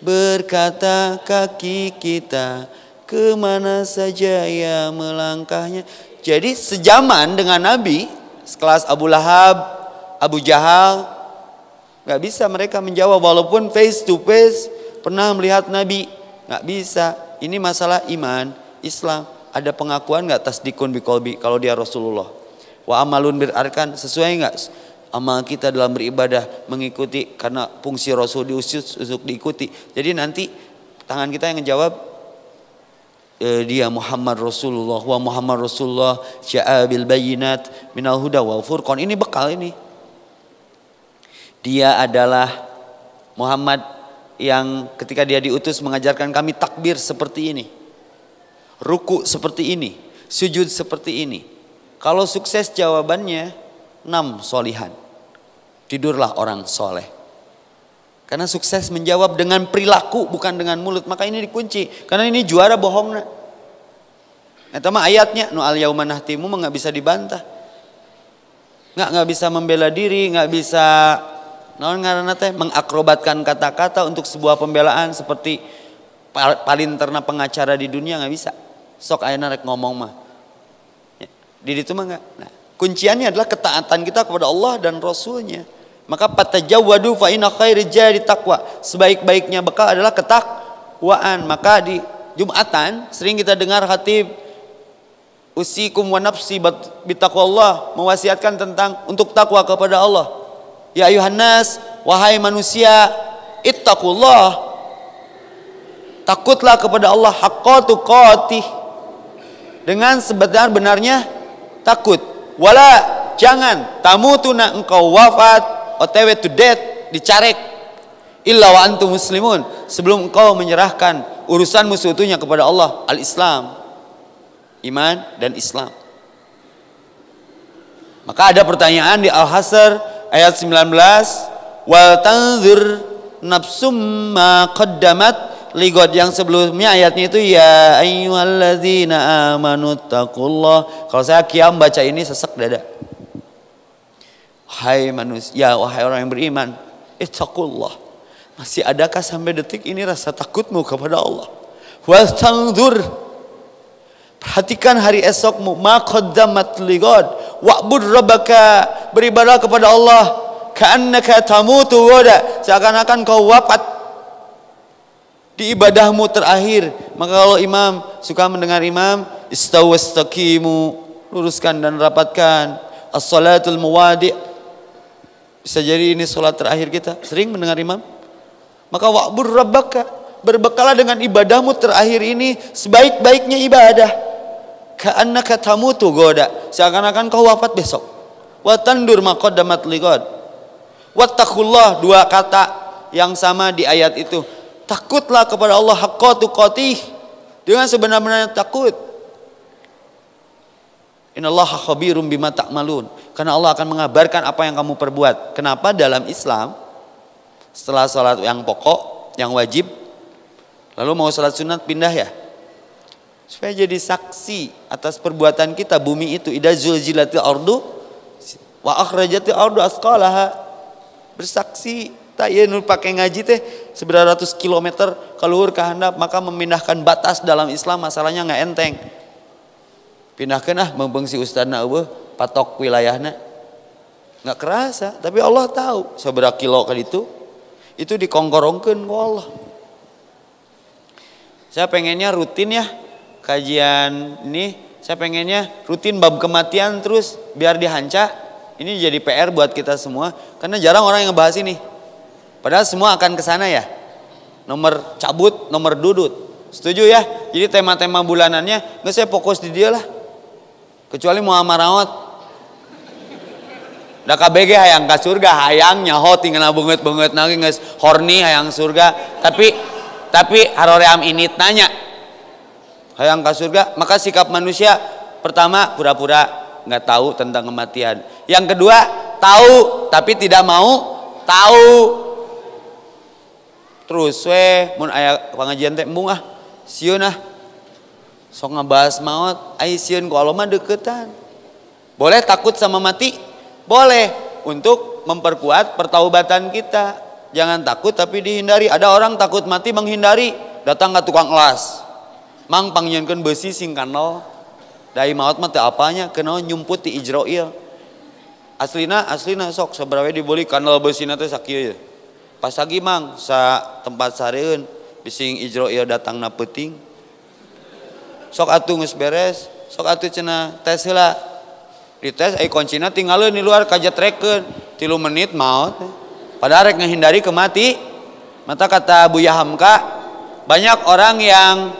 B: Berkata kaki kita kemana saja ya melangkahnya. Jadi sejaman dengan Nabi, sekelas Abu Lahab, Abu Jahal, gak bisa mereka menjawab walaupun face to face pernah melihat Nabi. Gak bisa. Ini masalah iman, Islam. Ada pengakuan gak tasdikun biqolbi kalau dia Rasulullah. Wa amalun bil arkan, sesuai gak amal kita dalam beribadah mengikuti karena fungsi Rasul diutus untuk diikuti. Jadi nanti tangan kita yang menjawab dia Muhammad Rasulullah wa Muhammad Rasulullah ja'a bil bayyinat minal huda wal furqan. Ini bekal ini. Dia adalah Muhammad yang ketika dia diutus mengajarkan kami takbir seperti ini. Ruku seperti ini, sujud seperti ini. Kalau sukses jawabannya 6 solihan. Tidurlah orang soleh. Karena sukses menjawab dengan perilaku bukan dengan mulut. Maka ini dikunci. Karena ini juara bohong. Eta mah ayatnya. Nu al yauma nahtimu mah gak bisa dibantah. Gak bisa membela diri. Gak bisa mengakrobatkan kata-kata untuk sebuah pembelaan. Seperti paling terna pengacara di dunia gak bisa. Sok ayeuna rek ngomong mah. Di itu mah gak. Nah, kunciannya adalah ketaatan kita kepada Allah dan Rasulnya. Maka fatajawwadu fa inna khairijal jadi taqwa. Sebaik-baiknya bekal adalah ketakwaan. Maka di Jumatan sering kita dengar khatib usikum wa nafsi bitaqwallah, mewasiatkan tentang untuk takwa kepada Allah. Ya ayuhan nas, wahai manusia, ittaqullah. Takutlah kepada Allah haqqa tuqatih. Dengan sebenar-benarnya takut. Wala jangan tamutuna engkau wafat OTW to death dicarek illa wa antum muslimun, sebelum engkau menyerahkan urusanmu seutuhnya kepada Allah. Al-Islam, iman dan Islam. Maka ada pertanyaan di Al-Hasr ayat 19, wal tanzur nafsum ma qaddamat ligod. Yang sebelumnya ayatnya itu ya ayyuhalladzina amanu taqullah. Kalau saya kiam baca ini sesek dada. Hai manusia, wahai orang yang beriman, ittaqullah. Masih adakah sampai detik ini rasa takutmu kepada Allah? Wal tanzur, perhatikan hari esokmu, ma qaddamat ligod. Wa'bud rabbaka, beribadah kepada Allah ka'annaka tamutu wada, seakan-akan kau wafat di ibadahmu terakhir. Maka kalau imam, suka mendengar imam, istawastaqimu, luruskan dan rapatkan. As-salatul muwadi', bisa jadi ini sholat terakhir kita. Sering mendengar imam. Maka wa'bud rabbaka, berbekalah dengan ibadahmu terakhir ini sebaik-baiknya ibadah. Ka'annaka tamutu goda, seakan-akan kau wafat besok. Wa tandur ma qaddamat ligad. Wattaqullah, dua kata yang sama di ayat itu. Takutlah kepada Allah haqqa tuqatih, dengan sebenar-benarnya takut. Innallaha khabirum bima ta'malun. Karena Allah akan mengabarkan apa yang kamu perbuat. Kenapa dalam Islam setelah salat yang pokok, yang wajib, lalu mau salat sunat pindah ya? Supaya jadi saksi atas perbuatan kita bumi itu. Idza zulzilatil ardu wa akhrajatil ardu asqalaha. Bersaksi tak ieu nu pake ngaji teh seberapa ratus kilometer kaluhur ka handap, maka memindahkan batas dalam Islam masalahnya enggak enteng. Pindahkan membeng si ustadna eueuh patok wilayahna. Enggak kerasa, tapi Allah tahu seberapa kilo ka ditu. Itu dikongkorongkeun ku Allah. Saya pengennya rutin ya kajian ini, saya pengennya rutin bab kematian terus biar dihanca. Ini jadi PR buat kita semua karena jarang orang yang bahas ini. Padahal semua akan ke sana ya. Nomor cabut, nomor dudut. Setuju ya? Jadi tema-tema bulanannya nggak saya fokus di dia lah. Kecuali Muhammad Rawat. Da KBG hayang ka surga, hayang nyaho tinggal beungeut-beungeut nage geus horny hayang surga. Tapi haroream ini tanya. Hayang ka surga, maka sikap manusia pertama pura-pura nggak tahu tentang kematian. Yang kedua, tahu tapi tidak mau tahu. terus we mun aya pangajian teh embung sieun sok ngabahas maut ai sieun ku Allah mah deukeutan. Boleh takut sama mati? Boleh, untuk memperkuat pertaubatan kita. Jangan takut tapi dihindari. Ada orang takut mati menghindari, datang ke tukang las. Mang panggieunkeun beusi sing kanal. Dai maut mah teu apanya, kenal nyumput di Ijroil. Aslina sok sabaraha dibeli kanal beusina teh sakieu. Pas lagi mang sa tempat sareun bising Ijroil datangna peuting. Sok atuh geus beres, sok atuh cenah tes heula. Dites kuncina tinggalin di luar kajatrekeun 3 menit maut. Padahal rek ngehindari kemati. Mata kata Buya Hamka, banyak orang yang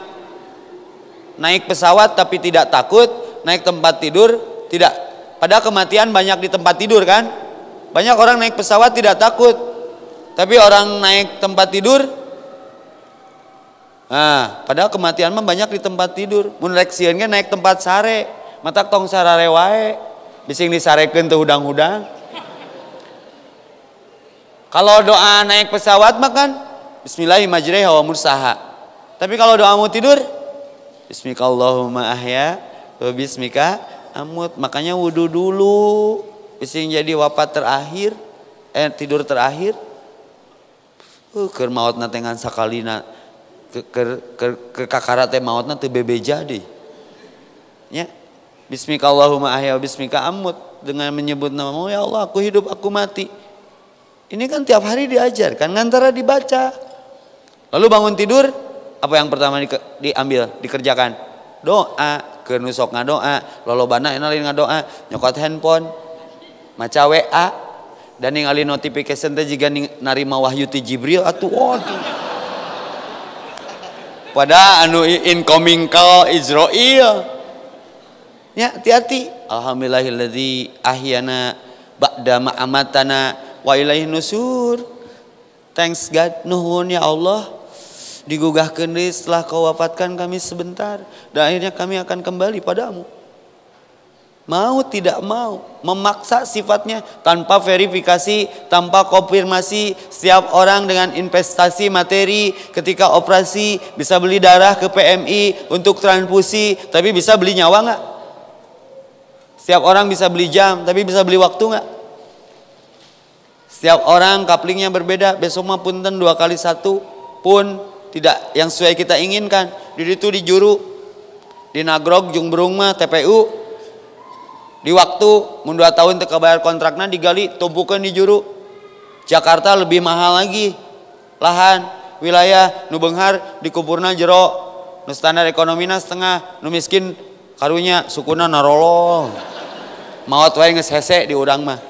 B: naik pesawat tapi tidak takut, naik tempat tidur tidak. Padahal kematian banyak di tempat tidur kan? Banyak orang naik pesawat tidak takut, tapi orang naik tempat tidur, padahal kematian mah banyak di tempat tidur. Mun rek sieun ge naik tempat sare, mata tong sarare wae. Bising disarekeun teu hudang-hudang. Kalau doa naik pesawat mah kan bismillahirrahmanirrahim majriha wa mursaha. Tapi kalau doa mau tidur bismikallahumma ahya wa bismika amut. Makanya wudu dulu. Bising jadi wafat terakhir, tidur terakhir. Keur maotna teh ngan sakalina ke kakara teh maotna teu bebeja deui. Nya. Bismikallahumma ahya wa bismika amut, dengan menyebut namamu ya Allah aku hidup aku mati. Ini kan tiap hari diajarkan ngantara dibaca. Lalu bangun tidur apa yang pertama diambil dikerjakan? Doa. Keur nu sok ngadoa, lolobana enak lain ngadoa, nyokot handphone, maca WA dan ningali notification teh jiga narima wahyu ti Jibril atuh waduh. Pada anu incoming call Israel. Ya, hati-hati. Alhamdulillahilladzi ahyana ba'da ma amatana wa ilaihi nusur. Thanks God, nuhun ya Allah. Digugahkeun deui setelah kau wafatkan kami sebentar dan akhirnya kami akan kembali padamu. Mau tidak mau, memaksa sifatnya tanpa verifikasi, tanpa konfirmasi. Setiap orang dengan investasi materi ketika operasi bisa beli darah ke PMI untuk transfusi, tapi bisa beli nyawa enggak? Setiap orang bisa beli jam, tapi bisa beli waktu nggak? Setiap orang kaplingnya berbeda. Besok mah punten 2x1 pun tidak yang sesuai kita inginkan. Di itu di juru, di nagrog jung berung mah TPU. Di waktu mun 2 tahun teu kabayar kontrakna digali tumpukeun di juru. Jakarta lebih mahal lagi lahan wilayah nu beunghar dikupurna jero, nu standar ekonomina setengah, nu miskin karunya sukuna narolong. Maot wae geus hese di urang mah.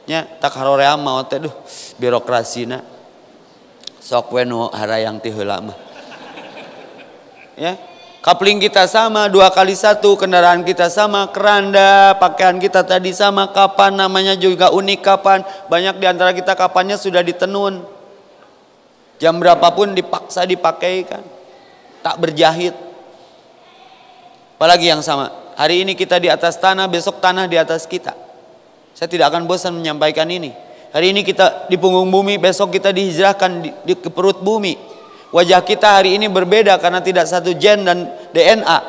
B: Nya tak haroream maot teh duh birokrasina. Sok we nu harayang ti heula mah. Ya, kapling kita sama, 2x1, kendaraan kita sama, keranda, pakaian kita tadi sama, kapan namanya juga unik kapan. Banyak di antara kita kapannya sudah ditenun. Jam berapapun dipaksa dipakaikan. Tak berjahit. Apalagi yang sama. Hari ini kita di atas tanah, besok tanah di atas kita. Saya tidak akan bosan menyampaikan ini. Hari ini kita di punggung bumi, besok kita dihijrahkan ke perut bumi. Wajah kita hari ini berbeda karena tidak satu gen dan DNA.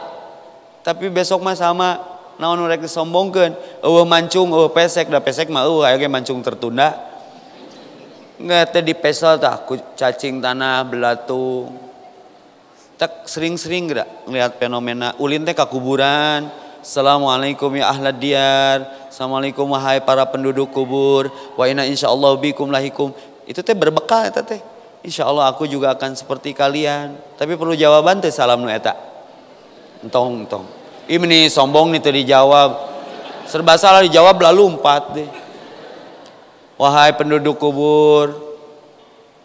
B: Tapi besok mah sama. Naon rek disombongkeun, eueuh mancung, eueuh pesek, da pesek mah eueuh aya ge mancung tertunda. Nggak teh dipesel tah ku cacing tanah belatung. Tak sering-sering gerak ngelihat fenomena ulin teh ka kuburan. Assalamualaikum ya ahlad diyar. Assalamualaikum wahai para penduduk kubur. Wa inna insyaallah bikum lahikum. Itu teh berbekal eta teh. Insyaallah aku juga akan seperti kalian. Tapi perlu jawaban teh salam nu eta. Entong. Ini sombong nih teu dijawab. Serba salah dijawab lalu 4 deh. Wahai penduduk kubur,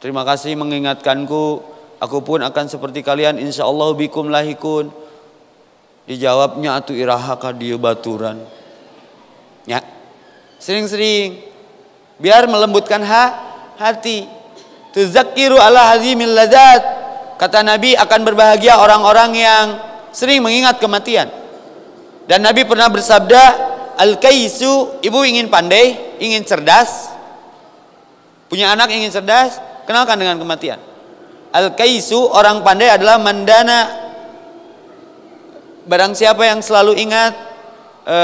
B: terima kasih mengingatkanku. Aku pun akan seperti kalian insyaallah bikum lahikun. Dijawabnya atuh iraha ka dieu baturan. Ya. Sering-sering biar melembutkan hati. Tuzakkiru ala hazimil ladzat. Kata Nabi akan berbahagia orang-orang yang sering mengingat kematian. Dan Nabi pernah bersabda, al-kaisu, ibu ingin pandai, ingin cerdas, punya anak ingin cerdas, kenalkan dengan kematian.
A: Al-kaisu, orang pandai adalah mandana. Barang siapa yang selalu ingat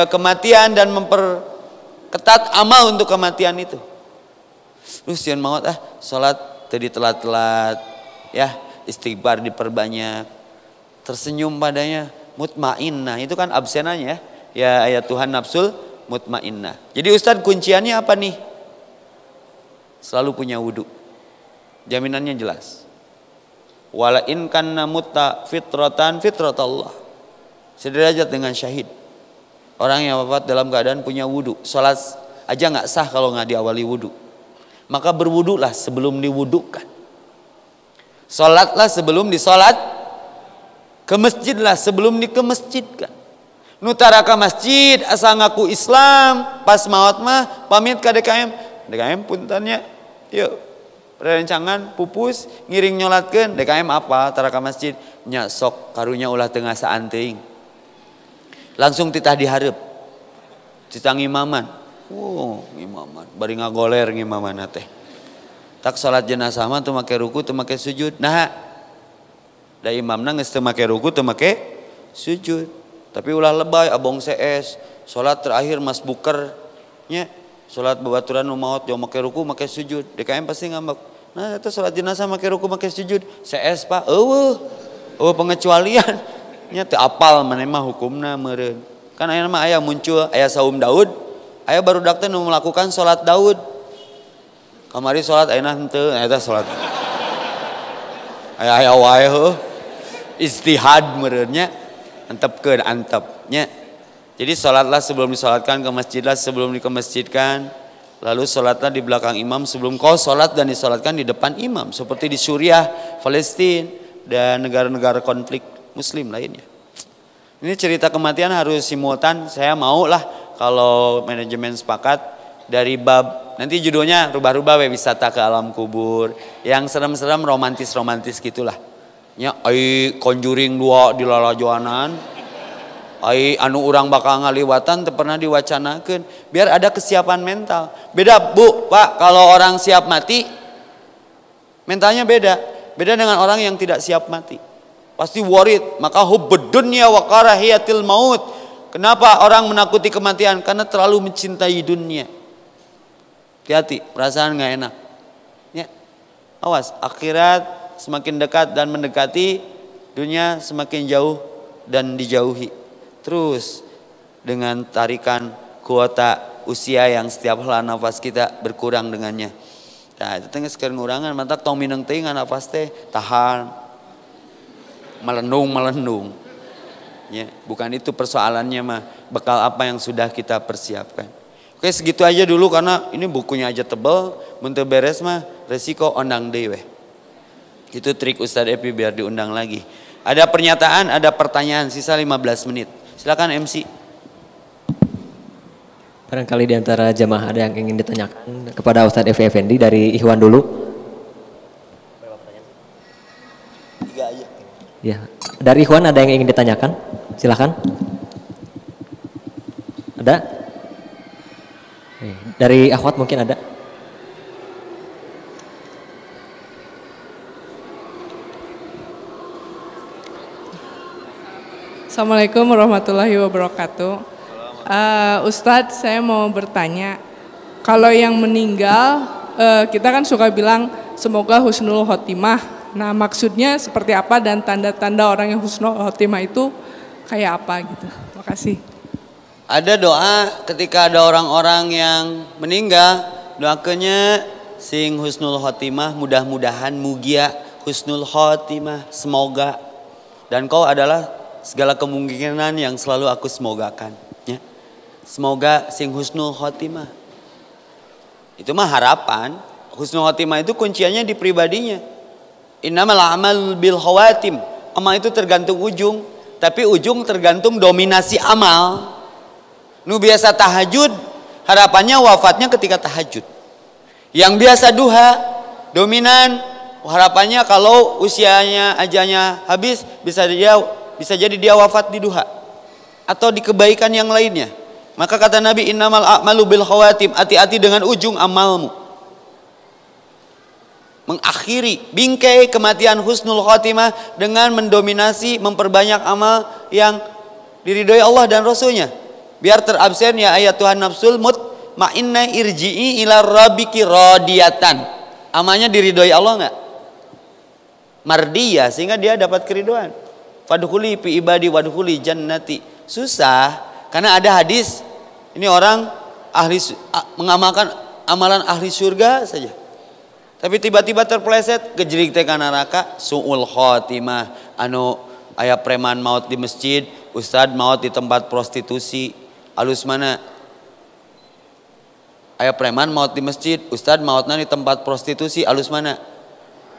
A: kematian dan memperketat amal untuk kematian itu. Terus jangan mau salat tadi telat-telat, ya, istighfar diperbanyak, tersenyum padanya, mutmainnah, itu kan absenanya ya ayat Tuhan nafsul mutmainnah. Jadi Ustadz kunciannya apa nih? Selalu punya wudu. Jaminannya jelas. Wala in kanna mutta fitratan fitratallah. Sederajat dengan syahid. Orang yang wafat dalam keadaan punya wudu. Salat aja nggak sah kalau nggak diawali wudu. Maka berwudulah sebelum diwudukan. Salatlah sebelum disolat. Ke masjidlah sebelum dikemesjidkan. Nutara ke masjid asal ngaku Islam, pas maut mah pamit ke DKM. DKM puntennya, yuk perencangan pupus ngiring nyolatkeun. DKM apa? Tara ka masjid nya sok karunya ulah tengah saan teuing. Langsung titah dihareup. Titah ngimaman. Ngimaman bari ngagoler ngimaman teh. Tak salat jenazah mah teu make ruku teu make sujud. Nah, da imamna geus teu make ruku teu make sujud. Tapi ulah lebay abong CS. Salat terakhir mas buker nya. Salat babaturan nu maot jauh make ruku make sujud. DKM pasti ngambek. Nah itu salat jenazah make ruku make sujud. CS Pak, pengecualian. Nya teu apal maneh mah hukumna meureun. Kan aya mah aya muncul aya saum Daud, aya barudak teh nu melakukan salat Daud. Kamari salat ayeuna henteu, eta salat. Aya wae heuh. Ijtihad meureun nya. Antepkeun antepnya. Jadi sholatlah sebelum disolatkan, ke masjidlah sebelum dikemesjidkan. Lalu sholatlah di belakang imam sebelum kau sholat dan disolatkan di depan imam. Seperti di Suriah, Palestina, dan negara-negara konflik muslim lainnya. Ini cerita kematian harus simultan. Saya mau lah kalau manajemen sepakat dari bab. Nanti judulnya rubah-rubah wisata ke alam kubur. Yang serem-serem romantis-romantis gitulah. Ya, Conjuring 2 di lalajoanan. Anu urang bakal ngaliwatan teu pernah diwacanakeun biar ada kesiapan mental. Beda Bu, Pak, kalau orang siap mati mentalnya beda dengan orang yang tidak siap mati. Pasti worried, maka hubbud dunya wa karahiyatil maut. Kenapa orang menakuti kematian? Karena terlalu mencintai dunia. Hati-hati, perasaan enggak enak. Ya. Awas, akhirat semakin dekat dan mendekati, dunia semakin jauh dan dijauhi. Terus dengan tarikan kuota usia yang setiap heula nafas kita berkurang dengannya. Nah, itu teh geus ngurangan, mantap tong mineng teuing nafas teh tahan. Melendung. Ya, bukan itu persoalannya mah, bekal apa yang sudah kita persiapkan. Oke, segitu aja dulu karena ini bukunya aja tebal, mun teu beres mah resiko ondang deui weh. Itu trik Ustadz Epi biar diundang lagi. Ada pernyataan, ada pertanyaan, sisa 15 menit. Silakan MC.
C: Barangkali di antara jamaah ada yang ingin ditanyakan kepada Ustadz Evi Effendi dari Ikhwan dulu. Berapa pertanyaan? 3 aja. Ya, dari Ikhwan ada yang ingin ditanyakan? Silakan. Ada? Dari Akhwat mungkin ada?
D: Assalamualaikum warahmatullahi wabarakatuh. Ustadz, saya mau bertanya, kalau yang meninggal kita kan suka bilang semoga husnul khotimah. Nah, maksudnya seperti apa dan tanda-tanda orang yang husnul khotimah itu kayak apa gitu? Makasih.
A: Ada doa ketika ada orang-orang yang meninggal, doakannya sing husnul khotimah, mudah-mudahan mugia husnul khotimah, semoga. Dan kau adalah segala kemungkinan yang selalu aku semogakan, ya. Semoga sing husnul khotimah. Itu mah harapan. Husnul khotimah itu kunciannya di pribadinya. Innamal a'mal bil khawatim. Amal itu tergantung ujung, tapi ujung tergantung dominasi amal. Nu biasa tahajud, harapannya wafatnya ketika tahajud. Yang biasa duha, dominan, harapannya kalau usianya ajalnya habis bisa jadi dia wafat di duha atau di kebaikan yang lainnya. Maka kata Nabi, innamal a'malu bil khawatim, hati-hati dengan ujung amalmu.
B: mengakhiri, bingkai kematian husnul khotimah dengan mendominasi, memperbanyak amal yang diridhoi Allah dan Rasulnya. Biar terabsen ya ayat Tuhan nafsul mutmainnah irji'i ila rabbiki radiyatan. Amalnya diridhoi Allah enggak? Mardiyah, sehingga dia dapat keriduan. Fadkhuli fi ibadi wadkhuli jannati. Susah karena ada hadis ini orang mengamalkan amalan ahli surga saja. Tapi tiba-tiba terpeleset kejerik teh kana neraka, suul khotimah, anu aya preman maut di masjid, ustad maut di tempat prostitusi. Alus mana? Aya preman maut di masjid, ustad mautna di tempat prostitusi. Alus mana?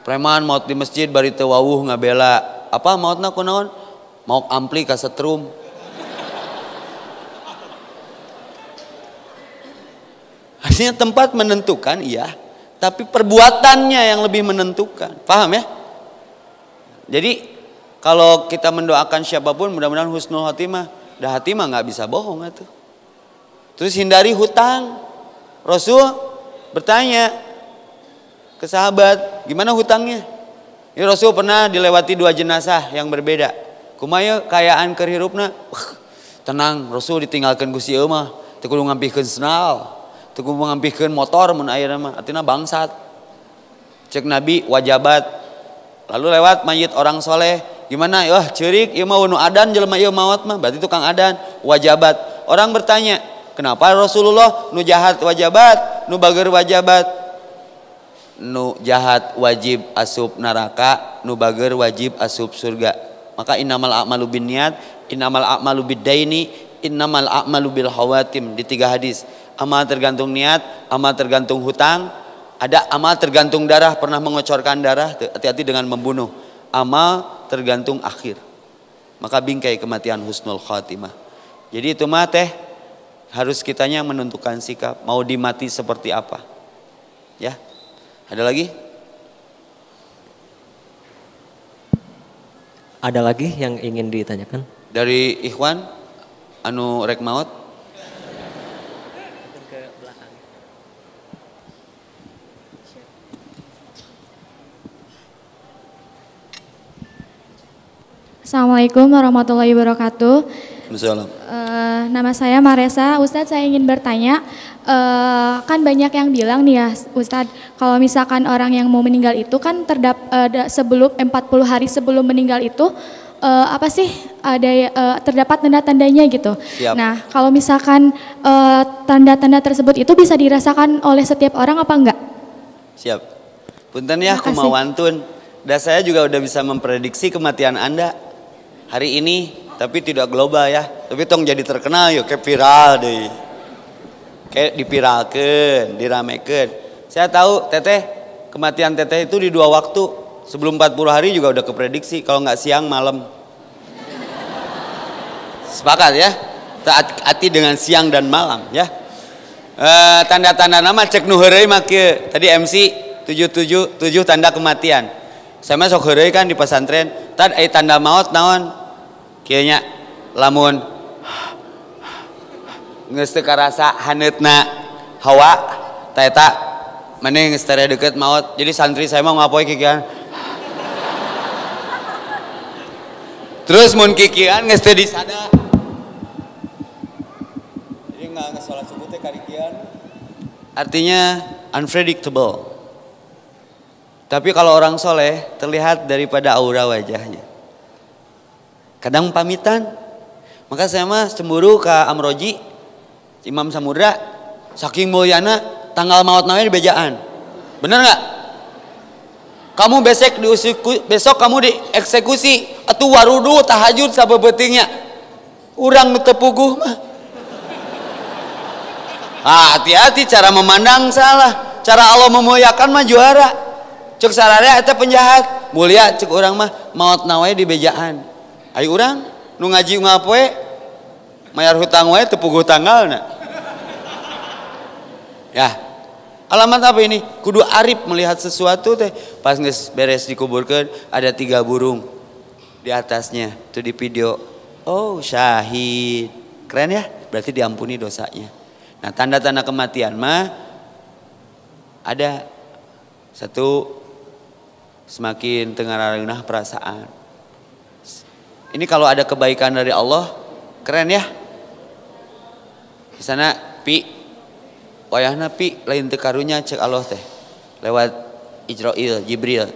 B: Preman maut di masjid bari teu wawuh ngabela. Apa mautna kunaon? Mauk ampli ka setrum. Artinya tempat menentukan iya, tapi perbuatannya yang lebih menentukan. Paham ya? Jadi kalau kita mendoakan siapapun mudah-mudahan husnul khotimah, dah hati mah nggak bisa bohong atuh. Terus hindari hutang. Rasul bertanya ke sahabat, gimana hutangnya? Ya Rasul pernah dilewati 2 jenazah yang berbeda. Kumaha kayaan keur hirupna? Tenang, Rasul ditinggalkan ku si ieu mah teu kudu ngampihkeun senal. Teu kudu ngampihkeun motor mun aya mah, artina bangsat. Cek Nabi wajabat. Lalu lewat mayit orang soleh, gimana? Wah ceurik ieu mah nu adan jelema ieu maot mah, berarti tukang adan, wajabat. Orang bertanya, kenapa Rasulullah nu jahat wajabat, nu bager wajabat? Nu jahat wajib asup neraka, nu bager wajib asup surga. Maka innamal a'malu binniyat, innamal a'malu biddaini, innamal a'malu bil khawatim, di 3 hadis. Amal tergantung niat, amal tergantung hutang, ada amal tergantung darah, pernah mengocorkan darah, hati-hati dengan membunuh. Amal tergantung akhir. Maka bingkai kematian husnul khatimah. Jadi itu mah teh harus kitanya menentukan sikap, mau dimati seperti apa. Ya. Ada lagi?
C: Ada lagi yang ingin ditanyakan?
B: Dari Ikhwan anu rek maot?
E: Assalamualaikum warahmatullahi wabarakatuh.
B: Waalaikumsalam.
E: Nama saya Maresa. Ustadz, saya ingin bertanya, kan banyak yang bilang nih ya Ustadz, kalau misalkan orang yang mau meninggal itu kan sebelum 40 hari sebelum meninggal itu apa sih terdapat tanda-tandanya gitu.
B: Siap.
E: Nah kalau misalkan tanda-tanda tersebut itu bisa dirasakan oleh setiap orang apa enggak?
B: Siap. Punten ya kumawantun. Dan saya juga udah bisa memprediksi kematian Anda hari ini, tapi tidak global ya. Tapi tong jadi terkenal yuk, kayak viral deh. Kayak dipiralkan, diramekan. Saya tahu teteh, kematian teteh itu di 2 waktu. Sebelum 40 hari juga udah keprediksi, kalau nggak siang malam. Sepakat ya? Hati dengan siang dan malam ya. Tanda-tanda nama cek nu heureuy mah kieu. Tadi MC 7 tanda kematian. Saya mah sok heureuy kan di pesantren, tad aya tanda maut naon? Kieu nya lamun geus teu karasa haneutna hawa ta eta maneh geus tara deukeut maut. Jadi santri saya mah ngapoe kikian. Terus mun kikian geus teu disada. Jadi geus salat subuh teh karikian. Artinya unpredictable. Tapi kalau orang soleh terlihat daripada aura wajahnya. Kadang pamitan. Maka saya mah cemburu ke Amroji, Imam Samudra, saking mulyana tanggal maut nawe di bejaan. Bener nggak? Kamu besok kamu dieksekusi atuh warudu tahajud sabeueutingnya. Urang nu teu puguh mah. Hati-hati cara memandang salah. Cara Allah memuliakan mah juara. Cek sararea eta penjahat, mulia cek urang mah maut nawe di bejaan. Ayo urang nu ngaji ngapoe mayar hutang wae teu puguh tanggalna. Ya. Alamat apa ini? Kudu arif melihat sesuatu teh. Pas geus beres dikuburkeun ada 3 burung di atasnya. Itu di video. Oh, syahid. Keren ya? Berarti diampuni dosanya. Nah, tanda-tanda kematian mah ada 1
A: semakin tengaranah perasaan. Ini kalau ada kebaikan dari Allah, keren ya. Di sana pi wayahna pi lain teu karunya cek Allah teh. Lewat Israil, Jibril.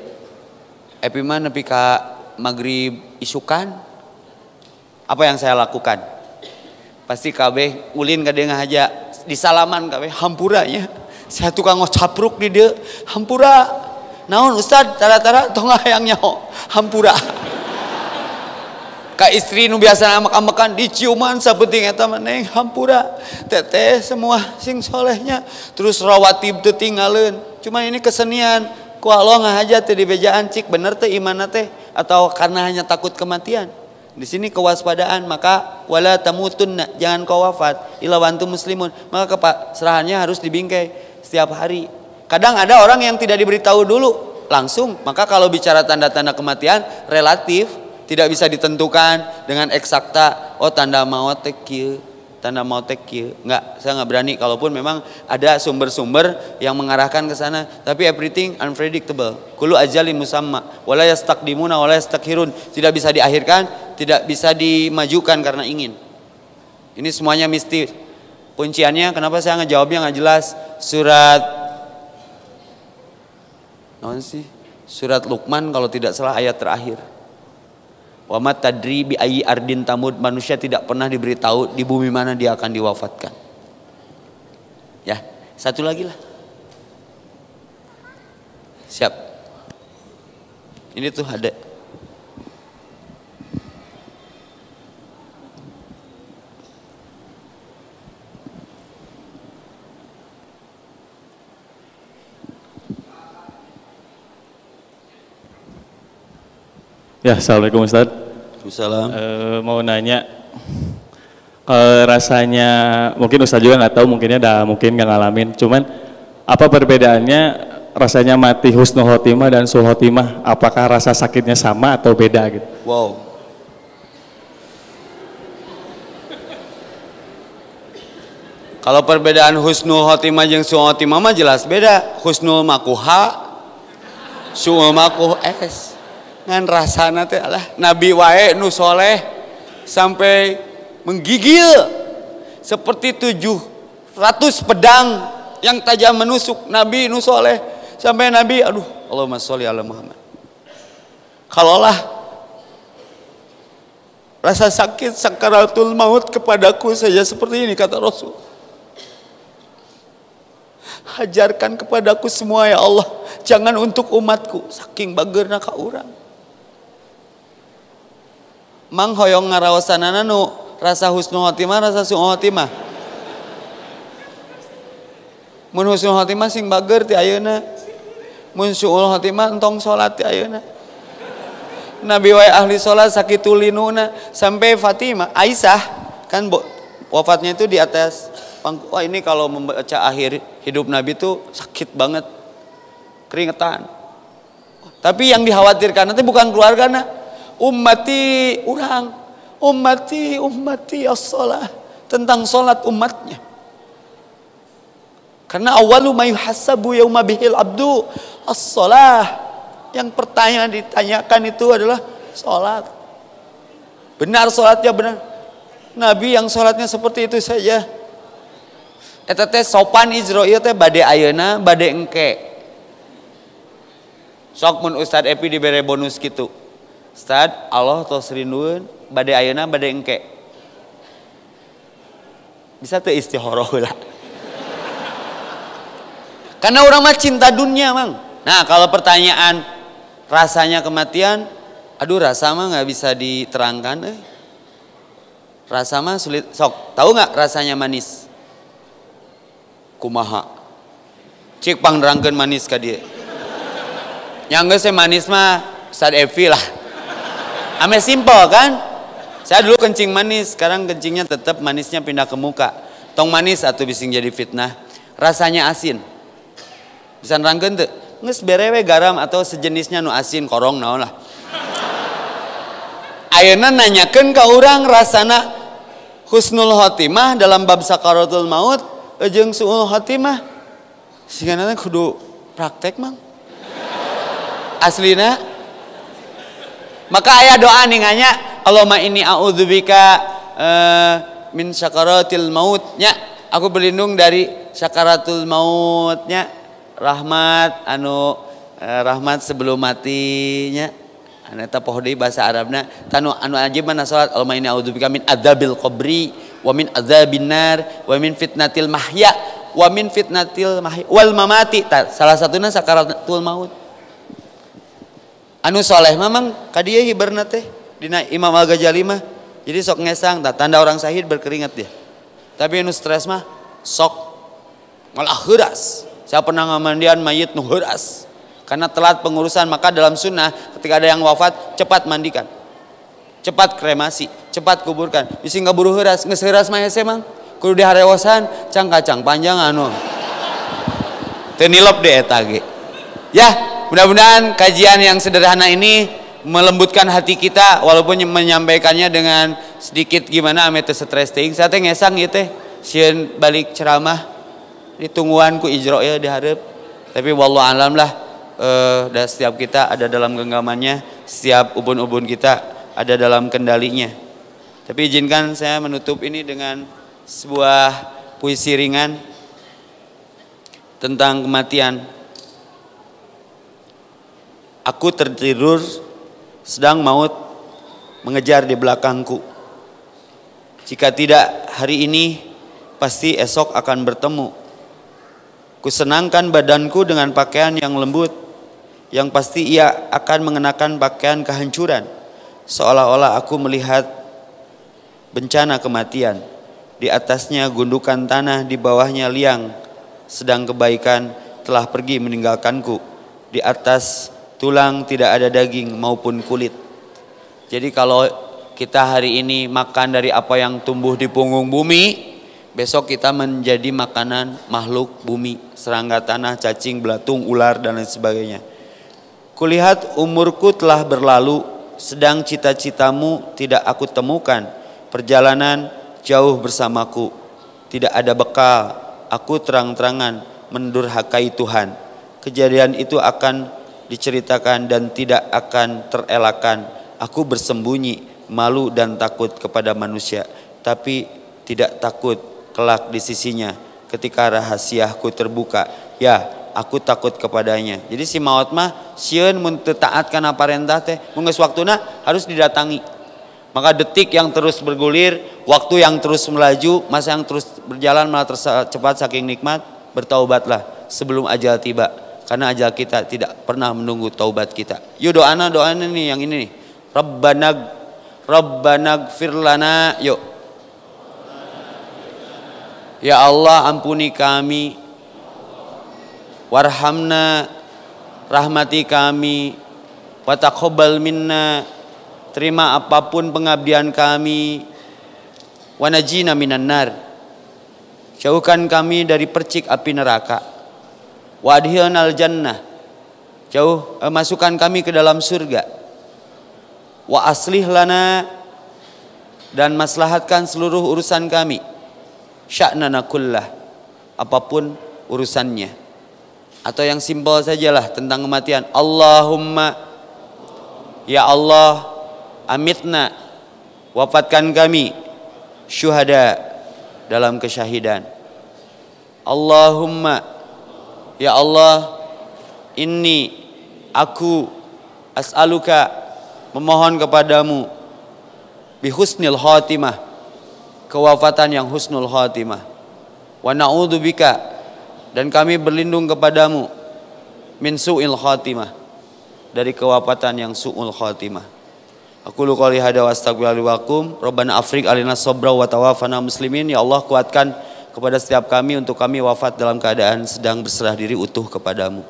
A: Epi mah nepi ka maghrib isukan. Apa yang saya lakukan? Pasti kabeh ulin ka dieu ngahaja, disalaman kabeh hampuranya. Saya tukang ngocapruk di dieu, hampura. Naon Ustad, tara-tara tong hayang nyaho, hampura. Ka istri nu biasa amek-amekan diciuman sapenting eta mah neng hampura. Teteh semua sing solehnya terus rawatib teu tinggalin. Cuma ini kesenian ku Allah ngahaja teh di bejaan cik bener teh imanna teh atau karena hanya takut kematian. Di sini kewaspadaan, maka wala tamutunna, jangan kau wafat illa wa antum muslimun. Maka keserahannya harus dibingkai setiap hari. Kadang ada orang yang tidak diberitahu dulu langsung, maka kalau bicara tanda-tanda kematian relatif, tidak bisa ditentukan dengan eksakta. Oh tanda maut teh kieu, tanda maut teh kieu. Enggak, saya enggak berani. Kalaupun memang ada sumber-sumber yang mengarahkan ke sana, tapi everything unpredictable. Kullu ajalin musamma, wala yastaqdimuna wala yastakhirun. Tidak bisa diakhirkan, tidak bisa dimajukan karena ingin. Ini semuanya mistis. Kunciannya kenapa saya ngejawabnya enggak jelas? Surat Luqman kalau tidak salah ayat terakhir. Wa ma tadri bi ayyi ardin tamud, manusia tidak pernah diberitahu di bumi mana dia akan diwafatkan. Ya, satu lagi lah. Siap. Ini tuh ada.
F: Ya, assalamualaikum Ustaz.
A: Waalaikumsalam.
F: Mau nanya, rasanya mungkin Ustaz juga nggak tahu, mungkinnya mungkin nggak ngalamin. Cuman apa perbedaannya rasanya mati husnul khotimah dan sul khotimah? Apakah rasa sakitnya sama atau beda gitu?
A: Wow. Kalau perbedaan husnul khotimah jeung sul khotimah mah jelas beda. Husnul makuha, sul makuh es. Ngan rasana teh alah nabi wae nu soleh sampai menggigil seperti 700 pedang yang tajam menusuk nabi nu soleh sampai nabi aduh Allahumma sholli ala Muhammad. Kalaulah rasa sakit sakaratul maut kepadaku saja seperti ini kata Rasul, hajarkan kepadaku semua ya Allah, jangan untuk umatku, saking bageurna ka urang. Mang hoyong ngaraosanana nu rasa husnul khotimah rasa su'ul khotimah. Mun husnul khotimah sing bageur ti ayeuna. Mun su'ul khotimah entong salat ti ayeuna. Nabi wae ahli salat sakitulinuna sampai Fatimah, Aisyah kan wafatnya itu di atas pangku. Wah ini kalau membaca akhir hidup Nabi itu sakit banget. Keringetan. Tapi yang dikhawatirkan nanti bukan keluargana. Ummati urang, ummati as-salah, tentang salat umatnya. Karena awalu ma yuhasabu yauma bihil abdu as-salah. Yang pertanyaan ditanyakan itu adalah salat. Benar salatnya benar. Nabi yang salatnya seperti itu saja. Eta teh sopan Israil teh bade ayeuna, bade engke. Sok mun Ustad Epi dibere bonus gitu. Ustad, Allah tos rindueun bade ayeuna bade engke. Bisa teu istihoroh lah. Karena orang mah cinta dunia, Mang. Nah, kalau pertanyaan rasanya kematian, aduh rasa mah nggak bisa diterangkan. Rasa mah sulit. Sok, tahu nggak rasanya manis? Kumaha? Cik pangnerangkeun manis ka dieu. Yang geus manis mah Ustad Evi lah. Ame simpel kan? Saya dulu kencing manis, sekarang kencingnya tetap manisnya pindah ke muka. Tong manis atau bising jadi fitnah. Rasanya asin. Bisa nerangkeun teu? Geus berewe garam atau sejenisnya nu asin korong naon lah. Ayeuna nanyakeun ka urang rasana husnul khotimah dalam bab sakaratul maut jeung suul khotimah. Sigana kudu praktek, Mang.
B: aslina. Maka aya doa ninganya Allahumma inni a'udzubika min syakaratil mautnya. Aku berlindung dari syakaratul mautnya. Rahmat rahmat sebelum matinya. Anu eta poho deui bahasa Arabna. Tanu anu ajib mana salat Allahumma inni a'udzubika min adzabil qabri wa min adzabin nar wa min fitnatil mahya wa min fitnatil mahya wal mamati. Salah satuna sakaratul maut. Anu soleh memang kadieu hiberna teh dina Imam Al-Ghazali mah. Jadi sok ngesang tanda orang syahid berkeringat dia. Tapi anu stres mah sok malah heuras. Saya pernah ngamandian mayit nu heuras. Karena telat pengurusan, maka dalam sunnah ketika ada yang wafat cepat mandikan. Cepat kremasi, cepat kuburkan. Bisi ngaburu heuras, geus heuras mah hese mang. Kudu diharewosan cang kacang panjang anu. Teu nilep deui eta ge. Ya, mudah-mudahan kajian yang sederhana ini melembutkan hati kita walaupun menyampaikannya dengan sedikit gimana ame teu stres teuing. Saya teh ngesang ieu teh sieun balik ceramah ditungguan ku ijro ya di hareup. Tapi wallahu alam lah dan setiap kita ada dalam genggamannya, setiap ubun-ubun kita ada dalam kendalinya. Tapi izinkan saya menutup ini dengan sebuah puisi ringan tentang kematian. Aku tertidur sedang maut mengejar di belakangku. Jika tidak hari ini pasti esok akan bertemu. Kusenangkan badanku dengan pakaian yang lembut, yang pasti ia akan mengenakan pakaian kehancuran. Seolah-olah aku melihat bencana kematian. Di atasnya gundukan tanah, di bawahnya liang. Sedang kebaikan telah pergi meninggalkanku. Di atas tulang tidak ada daging maupun kulit. Jadi kalau kita hari ini makan dari apa yang tumbuh di punggung bumi, besok kita menjadi makanan makhluk bumi, serangga tanah, cacing, belatung, ular dan lain sebagainya. Kulihat umurku telah berlalu, sedang cita-citamu tidak aku temukan. Perjalanan jauh bersamaku, tidak ada bekal. Aku terang-terangan mendurhakai Tuhan. Kejadian itu akan diceritakan dan tidak akan terelakkan. Aku bersembunyi, malu dan takut kepada manusia, tapi tidak takut kelak di sisinya ketika rahasiaku terbuka. Ya, aku takut kepadanya. Jadi si maut mah sieun mun teu taat kana parentah teh mun geus waktuna harus didatangi. Maka detik yang terus bergulir, waktu yang terus melaju, masa yang terus berjalan malah cepat saking nikmat, bertaubatlah sebelum ajal tiba. Karena ajal kita tidak pernah menunggu taubat kita. Yuk doana nih yang ini nih. Rabbana gfir lana. Yuk. Ya Allah ampuni kami. Warhamna, rahmati kami. Wa taqabbal minna, terima apapun pengabdian kami. Wa najina minan nar, jauhkan kami dari percik api neraka. Wa adkhilnal jannah, masukkan kami ke dalam surga. Wa aslih lana, dan maslahatkan seluruh urusan kami. Sya'nana kullah, apapun urusannya. Atau yang simpel sajalah tentang kematian. Allahumma, ya Allah, amitna, wafatkan kami syuhada, dalam kesyahidan. Allahumma, ya Allah, inni, aku, as'aluka, memohon kepadamu, bihusnil khatimah, kewafatan yang husnul khatimah. Wa na'udzubika, dan kami berlindung kepadamu, min su'il khatimah, dari kewafatan yang su'ul khatimah. Aku lu qouli hada wa astaghfirullahaladzim. Rabbana afriq alina sabra wa tawafana muslimin. Ya Allah, kuatkan kepada setiap kami untuk kami wafat dalam keadaan sedang berserah diri utuh kepadamu.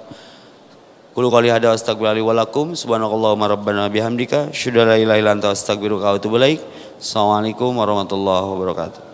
B: Qul qouli hada wa astaghfirullahaladzim. Subhanakallahumma rabbana bihamdika asyhadu an la ilaha illa anta astaghfiruka wa atubu ilaik. Assalamualaikum warahmatullahi wabarakatuh.